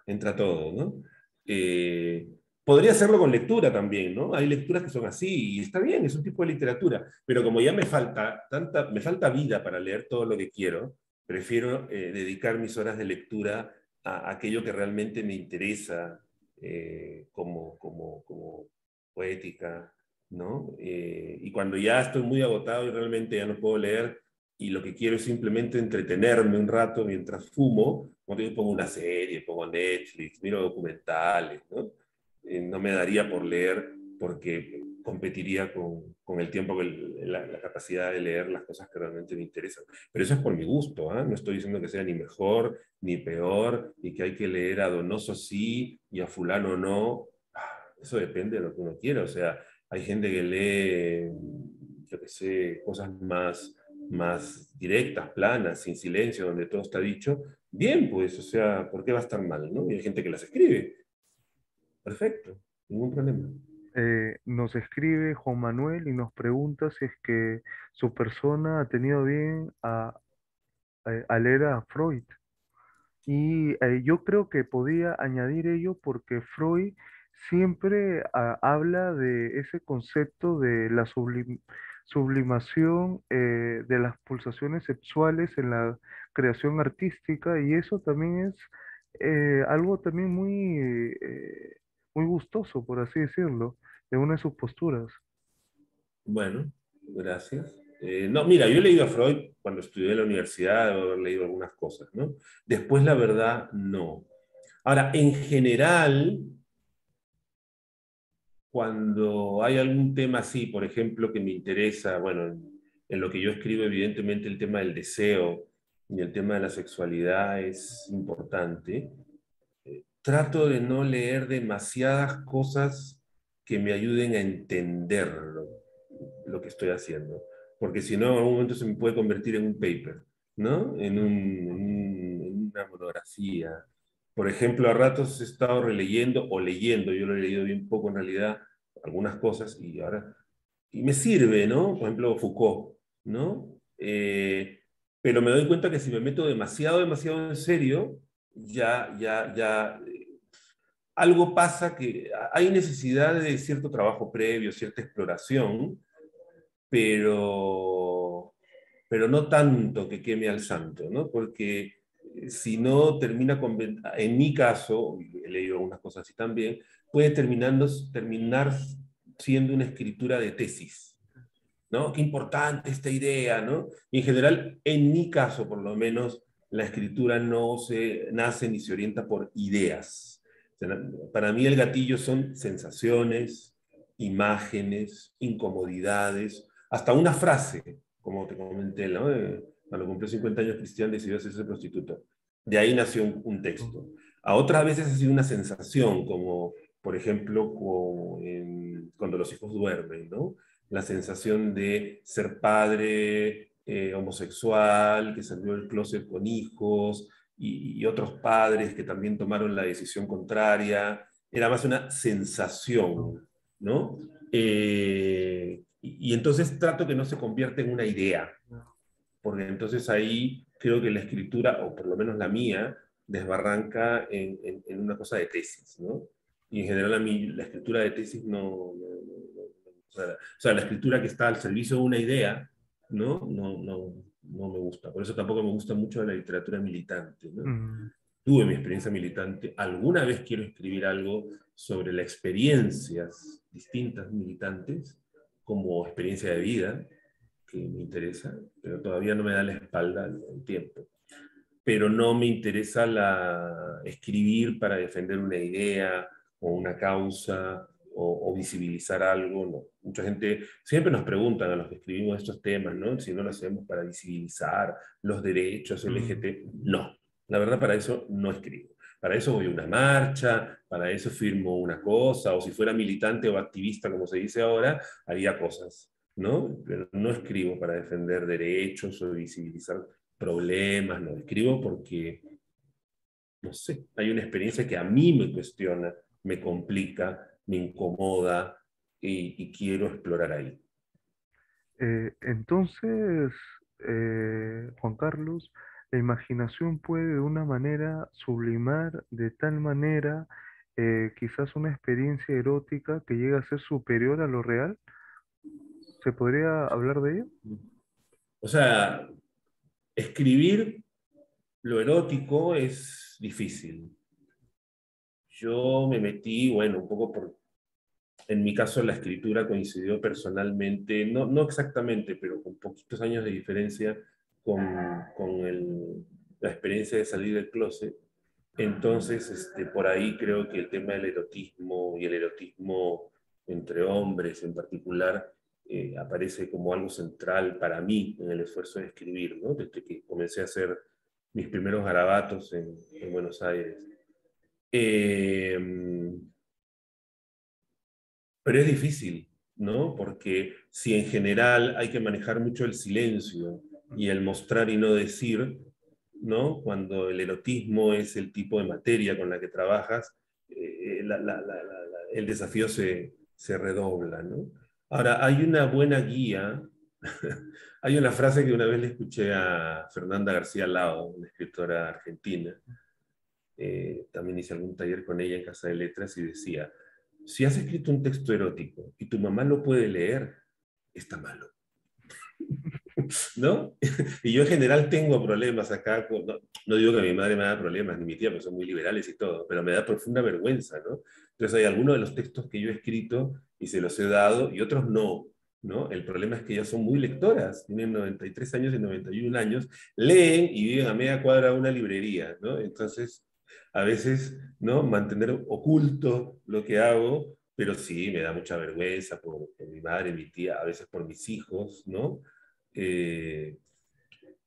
entra todo, ¿no? Eh, Podría hacerlo con lectura también, ¿no? Hay lecturas que son así y está bien, es un tipo de literatura, pero como ya me falta vida para leer todo lo que quiero, prefiero dedicar mis horas de lectura a aquello que realmente me interesa como poética, ¿no? Y cuando ya estoy muy agotado y realmente ya no puedo leer y lo que quiero es simplemente entretenerme un rato mientras fumo, como te digo, pongo una serie, pongo Netflix, miro documentales, ¿no? No me daría por leer porque competiría con el tiempo, la capacidad de leer las cosas que realmente me interesan. Pero eso es por mi gusto, ¿eh? No estoy diciendo que sea ni mejor ni peor y que hay que leer a Donoso sí y a fulano no. Eso depende de lo que uno quiera. O sea, hay gente que lee, yo qué sé, cosas más directas, planas, sin silencio, donde todo está dicho. Bien, pues, o sea, ¿por qué va a estar mal, no? Y hay gente que las escribe. Perfecto, ningún problema. Nos escribe Juan Manuel y nos pregunta si es que su persona ha tenido bien a leer a Freud. Y yo creo que podía añadir ello porque Freud siempre habla de ese concepto de la sublimación de las pulsaciones sexuales en la creación artística y eso también es algo también muy gustoso, por así decirlo, de una de sus posturas. Bueno, gracias. No, mira, yo he leído a Freud cuando estudié en la universidad, debo haber leído algunas cosas, ¿no? Después, la verdad, no. Ahora, en general, cuando hay algún tema así, por ejemplo, que me interesa, bueno, en lo que yo escribo, evidentemente el tema del deseo y el tema de la sexualidad es importante. Trato de no leer demasiadas cosas que me ayuden a entender lo que estoy haciendo, porque si no, en algún momento se me puede convertir en un paper, ¿no? En una monografía. Por ejemplo, a ratos he estado releyendo o leyendo, yo lo he leído bien poco en realidad, algunas cosas, y me sirve, ¿no? Por ejemplo, Foucault, ¿no? Pero me doy cuenta que si me meto demasiado en serio, ya algo pasa que hay necesidad de cierto trabajo previo, cierta exploración, pero, pero no tanto que queme al santo, ¿no? Porque si no termina en mi caso, he leído algunas cosas así también, puede terminar siendo una escritura de tesis, ¿no? Qué importante esta idea, ¿no? Y en general, en mi caso, por lo menos, la escritura no se nace ni se orienta por ideas. O sea, para mí el gatillo son sensaciones, imágenes, incomodidades, hasta una frase, como te comenté, ¿no? Cuando cumplió 50 años, Cristian decidió hacerse prostituta. De ahí nació un texto. A otras veces ha sido una sensación, como por ejemplo cuando los hijos duermen, ¿no? La sensación de ser padre homosexual, que salió del closet con hijos, y otros padres que también tomaron la decisión contraria. Era más una sensación, ¿no? Y entonces trato que no se convierta en una idea, porque entonces ahí creo que la escritura, o por lo menos la mía, desbarranca en una cosa de tesis, ¿no? Y en general a mí la escritura de tesis o sea, la escritura que está al servicio de una idea, no me gusta. Por eso tampoco me gusta mucho la literatura militante, ¿no? Mm, Tuve mi experiencia militante. Alguna vez quiero escribir algo sobre las experiencias distintas militantes, como experiencia de vida, que me interesa, pero todavía no me da la espalda el tiempo. Pero no me interesa escribir para defender una idea o una causa o visibilizar algo, no. Mucha gente, siempre nos preguntan a los que escribimos estos temas, ¿no? Si no lo hacemos para visibilizar los derechos mm, LGT. No, la verdad para eso no escribo. Para eso voy a una marcha, para eso firmo una cosa, o si fuera militante o activista, como se dice ahora, haría cosas, ¿no? Pero no escribo para defender derechos o visibilizar problemas, no, escribo porque, no sé, hay una experiencia que a mí me cuestiona, me complica, me incomoda y quiero explorar ahí. Entonces, Juan Carlos, la imaginación puede de una manera sublimar de tal manera quizás una experiencia erótica que llega a ser superior a lo real. ¿Se podría hablar de ello? O sea, escribir lo erótico es difícil. Yo me metí, bueno, un poco por, en mi caso la escritura coincidió personalmente, no exactamente, pero con poquitos años de diferencia con la experiencia de salir del closet. Entonces, por ahí creo que el tema del erotismo y el erotismo entre hombres en particular aparece como algo central para mí en el esfuerzo de escribir, ¿no? Desde que comencé a hacer mis primeros garabatos en Buenos Aires. Eh, pero es difícil, ¿no? Porque si en general hay que manejar mucho el silencio y el mostrar y no decir, ¿no? Cuando el erotismo es el tipo de materia con la que trabajas, el desafío se redobla, ¿no? Ahora, hay una buena guía, hay una frase que una vez le escuché a Fernanda García Lao, una escritora argentina, también hice algún taller con ella en Casa de Letras y decía, si has escrito un texto erótico y tu mamá lo puede leer, está malo, ¿no? Y yo en general tengo problemas acá, no digo que mi madre me da problemas, ni mi tía, porque son muy liberales y todo, pero me da profunda vergüenza, ¿no? Entonces hay algunos de los textos que yo he escrito y se los he dado y otros no, ¿no? El problema es que ellas son muy lectoras, tienen 93 años y 91 años, leen y viven a media cuadra de una librería, ¿no? Entonces, a veces, ¿no? Mantener oculto lo que hago, pero sí, me da mucha vergüenza por mi madre, mi tía, a veces por mis hijos, ¿no? Eh,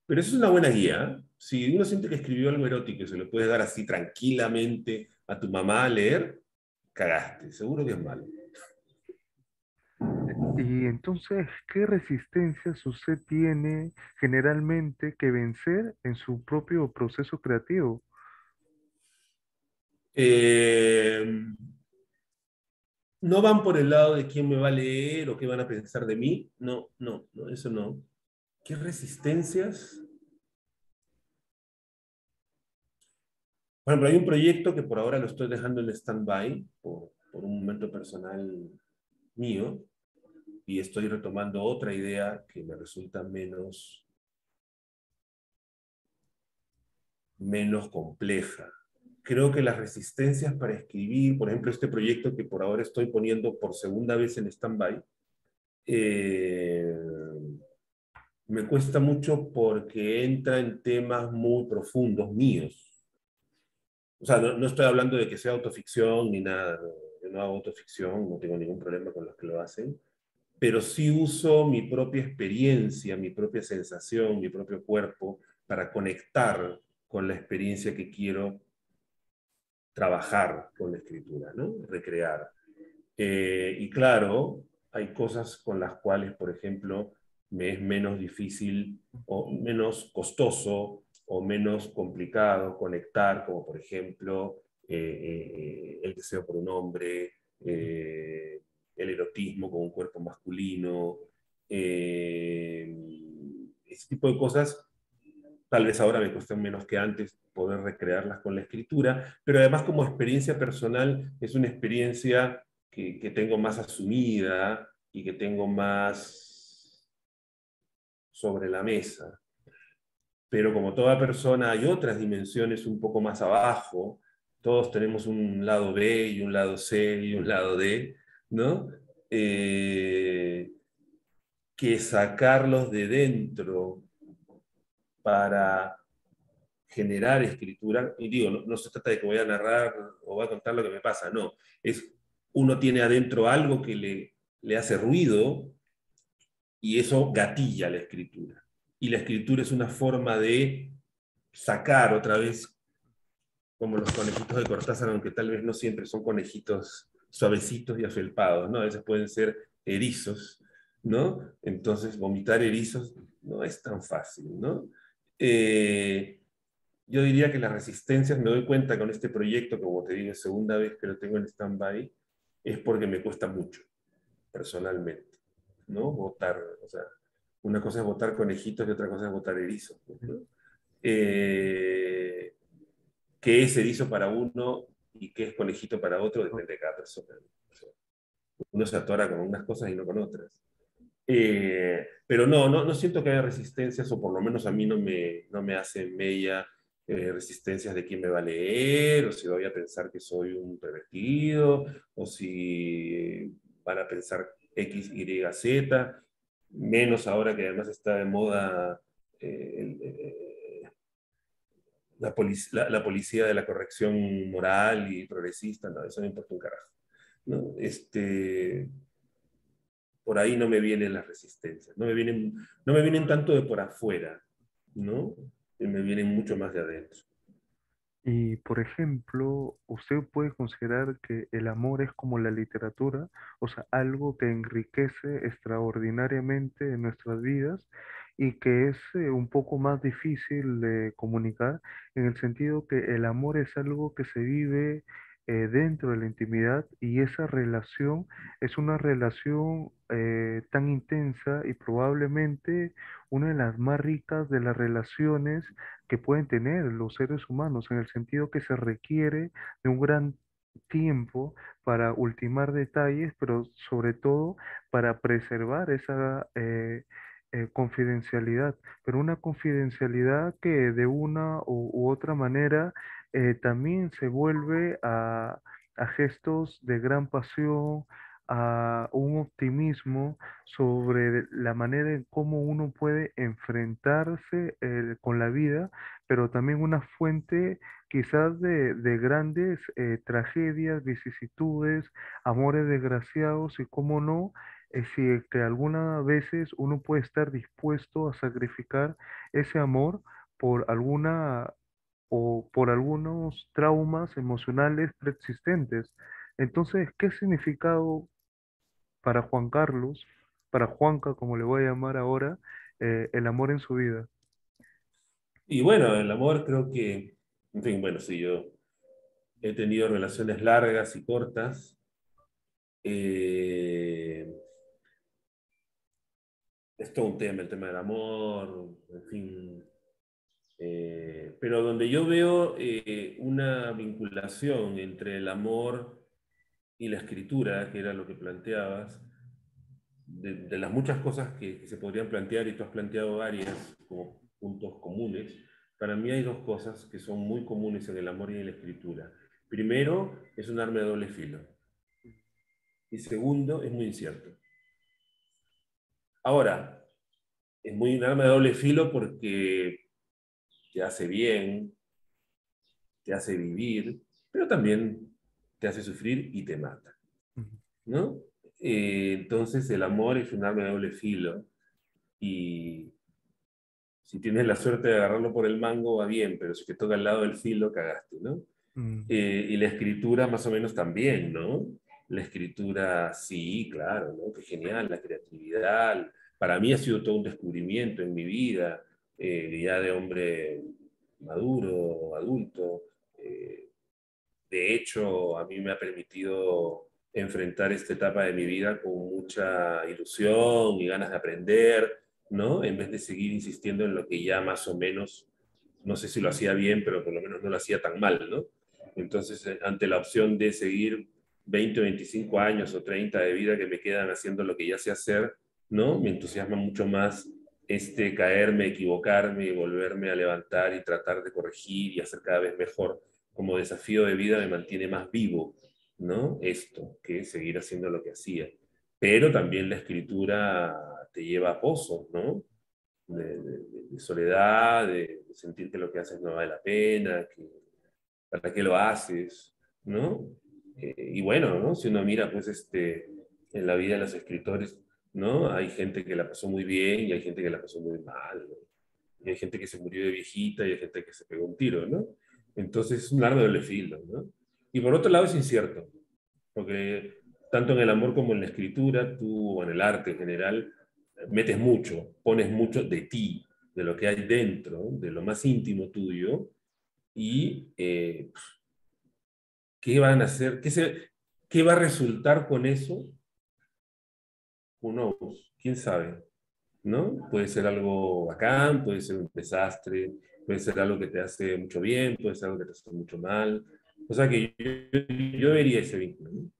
pero eso es una buena guía. Si uno siente que escribió algo erótico y se lo puedes dar así tranquilamente a tu mamá a leer, cagaste, seguro que es malo. Y entonces, ¿qué resistencias usted tiene generalmente que vencer en su propio proceso creativo? Eh, no van por el lado de quién me va a leer o qué van a pensar de mí. No, no, no, eso no. ¿Qué resistencias? Por ejemplo, hay un proyecto que por ahora lo estoy dejando en stand-by por un momento personal mío y estoy retomando otra idea que me resulta menos compleja. Creo que las resistencias para escribir, por ejemplo, este proyecto que por ahora estoy poniendo por segunda vez en stand-by, eh, me cuesta mucho porque entra en temas muy profundos míos. O sea, no estoy hablando de que sea autoficción ni nada. Yo no hago autoficción, no tengo ningún problema con los que lo hacen, pero sí uso mi propia experiencia, mi propia sensación, mi propio cuerpo para conectar con la experiencia que quiero trabajar con la escritura, ¿no? Recrear. Y claro, hay cosas con las cuales, por ejemplo, me es menos difícil o menos costoso o menos complicado conectar, como por ejemplo el deseo por un hombre, el erotismo con un cuerpo masculino, eh, ese tipo de cosas. Tal vez ahora me cuesta menos que antes poder recrearlas con la escritura, pero además como experiencia personal es una experiencia que tengo más asumida y que tengo más sobre la mesa. Pero como toda persona hay otras dimensiones un poco más abajo, todos tenemos un lado B y un lado C y un lado D, ¿no? Eh, que sacarlos de dentro para generar escritura, y digo, no se trata de que voy a narrar o voy a contar lo que me pasa, no, es uno tiene adentro algo que le hace ruido y eso gatilla la escritura. Y la escritura es una forma de sacar otra vez como los conejitos de Cortázar, aunque tal vez no siempre son conejitos suavecitos y afelpados, ¿no? A veces pueden ser erizos, ¿no? Entonces, vomitar erizos no es tan fácil, ¿no? Eh, yo diría que las resistencias, me doy cuenta con este proyecto, como te digo, segunda vez que lo tengo en stand-by, es porque me cuesta mucho, personalmente, ¿no? Votar, o sea, una cosa es votar conejitos y otra cosa es votar erizos, ¿no? Eh, qué es erizo para uno y qué es conejito para otro depende de cada persona. O sea, uno se atora con unas cosas y no con otras. Pero no siento que haya resistencias, o por lo menos a mí no me hace mella resistencias de quién me va a leer, o si voy a pensar que soy un pervertido, o si van a pensar X, Y, Z, menos ahora que además está de moda la policía de la corrección moral y progresista, no, eso no importa un carajo. ¿No? Por ahí no me vienen las resistencias, no me vienen tanto de por afuera, ¿no? Me vienen mucho más de adentro. Y, por ejemplo, usted puede considerar que el amor es como la literatura, o sea, algo que enriquece extraordinariamente en nuestras vidas y que es un poco más difícil de comunicar, en el sentido que el amor es algo que se vive dentro de la intimidad, y esa relación es una relación tan intensa y probablemente una de las más ricas de las relaciones que pueden tener los seres humanos, en el sentido que se requiere de un gran tiempo para ultimar detalles, pero sobre todo para preservar esa confidencialidad, pero una confidencialidad que de una u otra manera también se vuelve a gestos de gran pasión, a un optimismo sobre la manera en cómo uno puede enfrentarse con la vida, pero también una fuente quizás de grandes tragedias, vicisitudes, amores desgraciados, y cómo no, si que algunas veces uno puede estar dispuesto a sacrificar ese amor por alguna o por algunos traumas emocionales preexistentes. Entonces, ¿qué significado para Juan Carlos, para Juanca, como le voy a llamar ahora, el amor en su vida? Y bueno, el amor creo que, en fin, bueno, sí, yo he tenido relaciones largas y cortas. Eh, es todo un tema, el tema del amor, en fin. Pero donde yo veo una vinculación entre el amor y la escritura, que era lo que planteabas, de las muchas cosas que se podrían plantear, y tú has planteado varias como puntos comunes, para mí hay dos cosas que son muy comunes en el amor y en la escritura. Primero, es un arma de doble filo. Y segundo, es muy incierto. Ahora, es muy un arma de doble filo porque te hace bien, te hace vivir, pero también te hace sufrir y te mata, Ujú. ¿no? Entonces el amor es un arma de doble filo, y si tienes la suerte de agarrarlo por el mango va bien, pero si te toca al lado del filo, cagaste, ¿no? Mm, Y la escritura más o menos también, ¿no? La escritura, sí, claro, ¿no? Qué genial, la creatividad. Para mí ha sido todo un descubrimiento en mi vida, ya de hombre maduro, adulto. Eh, de hecho, a mí me ha permitido enfrentar esta etapa de mi vida con mucha ilusión y ganas de aprender, ¿no? En vez de seguir insistiendo en lo que ya más o menos, no sé si lo hacía bien, pero por lo menos no lo hacía tan mal, ¿no? Entonces, ante la opción de seguir 20 o 25 años o 30 de vida que me quedan haciendo lo que ya sé hacer, ¿no? Me entusiasma mucho más caerme, equivocarme y volverme a levantar y tratar de corregir y hacer cada vez mejor. Como desafío de vida me mantiene más vivo, ¿no? Esto, que seguir haciendo lo que hacía. Pero también la escritura te lleva a pozos, ¿no? De soledad, de sentir que lo que haces no vale la pena, que para qué lo haces, ¿no? Y bueno, ¿no? Si uno mira, pues, en la vida de los escritores, ¿no? Hay gente que la pasó muy bien y hay gente que la pasó muy mal, ¿no? Y hay gente que se murió de viejita y hay gente que se pegó un tiro, ¿no? Entonces es un arma de doble filo, ¿no? Y por otro lado es incierto, porque tanto en el amor como en la escritura, tú, o en el arte en general, metes mucho, pones mucho de ti, de lo que hay dentro, de lo más íntimo tuyo, y ¿qué van a hacer? ¿Qué va a resultar con eso? Who knows? ¿Quién sabe? ¿No? Puede ser algo bacán, puede ser un desastre, puede ser algo que te hace mucho bien, puede ser algo que te hace mucho mal. O sea que yo vería ese vínculo, ¿no?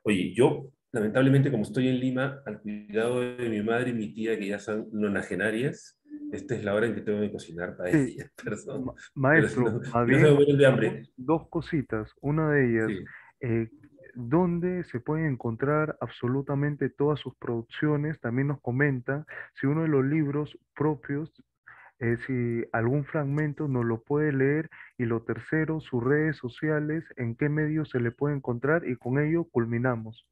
Oye, yo, lamentablemente, como estoy en Lima, al cuidado de mi madre y mi tía, que ya son nonagenarias, esta es la hora en que tengo que cocinar para Sí, ellas, perdón. Pero si maestro, no, más si no se me bien mueren de hambre. hagamos dos cositas. Una de ellas, Sí. eh, ¿dónde se pueden encontrar absolutamente todas sus producciones? También nos comenta si uno de los libros propios, si algún fragmento nos lo puede leer. Y lo tercero, sus redes sociales, en qué medios se le puede encontrar, y con ello culminamos.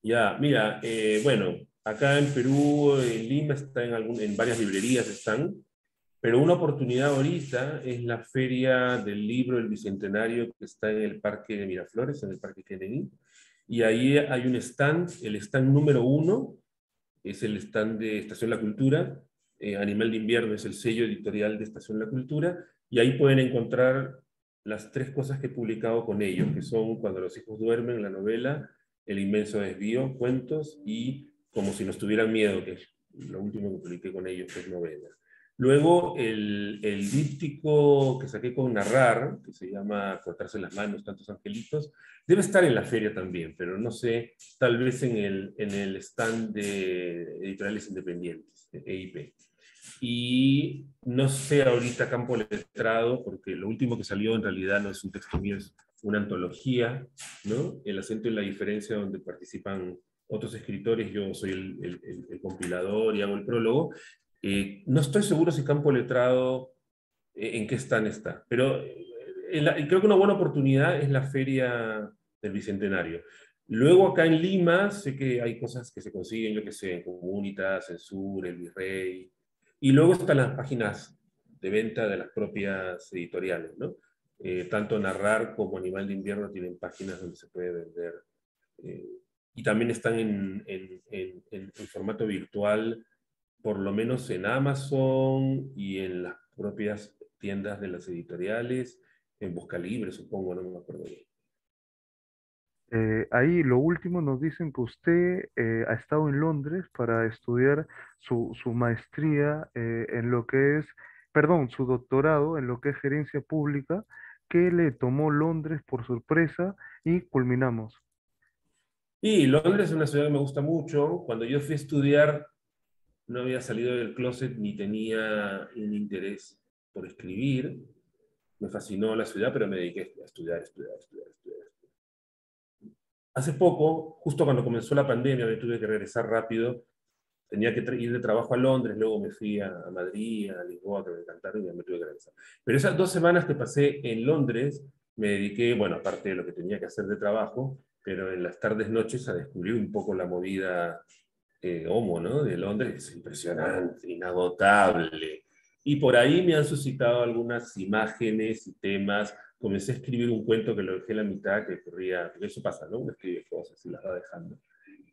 Ya, mira, bueno, acá en Perú, en Lima, está en varias librerías están, pero una oportunidad ahorita es la Feria del Libro del Bicentenario que está en el Parque de Miraflores, en el Parque Kennedy, y ahí hay un stand, el stand número uno es el stand de Estación La Cultura, Animal de Invierno es el sello editorial de Estación La Cultura, y ahí pueden encontrar las tres cosas que he publicado con ellos, que son Cuando los hijos duermen, la novela, El inmenso desvío, cuentos, y Como si nos tuvieran miedo, que es lo último que publiqué con ellos, que es novela. Luego el díptico que saqué con Narrar, que se llama Cortarse las manos, tantos angelitos, debe estar en la feria también, pero no sé, tal vez en el stand de editoriales independientes, de EIP. Y no sé ahorita Campo Letrado, porque lo último que salió en realidad no es un texto mío, es una antología, ¿no? El acento y la diferencia, donde participan otros escritores, yo soy el compilador y hago el prólogo. No estoy seguro si Campo Letrado, en qué stand está, pero creo que una buena oportunidad es la feria del Bicentenario. Luego acá en Lima sé que hay cosas que se consiguen, yo que sé, en Comunitas, Censur, El Virrey, y luego están las páginas de venta de las propias editoriales, ¿no? Tanto Narrar como Animal de Invierno tienen páginas donde se puede vender. eh, y también están en formato virtual, por lo menos en Amazon y en las propias tiendas de las editoriales, en Buscalibre, supongo, no me acuerdo bien. Ahí lo último nos dicen que usted ha estado en Londres para estudiar su maestría en lo que es, perdón, su doctorado en lo que es gerencia pública, que le tomó Londres por sorpresa, y culminamos. Y Londres es una ciudad que me gusta mucho. Cuando yo fui a estudiar, no había salido del closet ni tenía un interés por escribir. Me fascinó la ciudad, pero me dediqué a estudiar, estudiar, estudiar, estudiar. Hace poco, justo cuando comenzó la pandemia, me tuve que regresar rápido. Tenía que ir de trabajo a Londres, luego me fui a Madrid, a Lisboa, que me encantaron, y ya me tuve que regresar. Pero esas 2 semanas que pasé en Londres, me dediqué, bueno, aparte de lo que tenía que hacer de trabajo, pero en las tardes, noches, a descubrir un poco la movida homo, ¿no? De Londres, que es impresionante, inagotable. Y por ahí me han suscitado algunas imágenes y temas. Comencé a escribir un cuento que lo dejé a la mitad, que ocurría, porque eso pasa, ¿no? Uno escribe cosas y las va dejando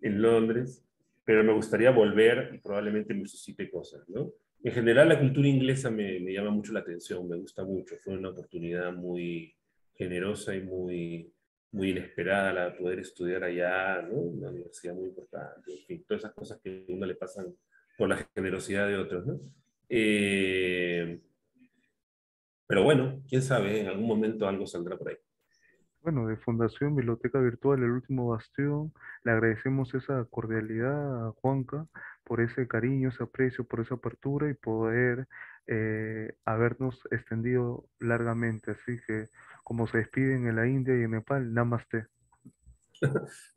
en Londres, pero me gustaría volver y probablemente me suscite cosas, ¿no? En general, la cultura inglesa me llama mucho la atención, me gusta mucho. Fue una oportunidad muy generosa y muy inesperada la de poder estudiar allá, ¿no? Una universidad muy importante, en fin, todas esas cosas que a uno le pasan por la generosidad de otros, ¿no? Eh, pero bueno, quién sabe, en algún momento algo saldrá por ahí. Bueno, de Fundación Biblioteca Virtual, El Último Bastión, le agradecemos esa cordialidad a Juanca, por ese cariño, ese aprecio, por esa apertura, y poder habernos extendido largamente. Así que, como se despiden en la India y en Nepal, Namaste.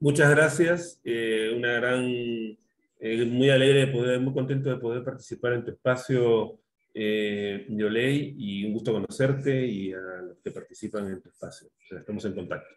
Muchas gracias, muy alegre de poder, muy contento de poder participar en tu espacio, Yolei, y un gusto conocerte y a los que participan en tu espacio. O sea, estamos en contacto.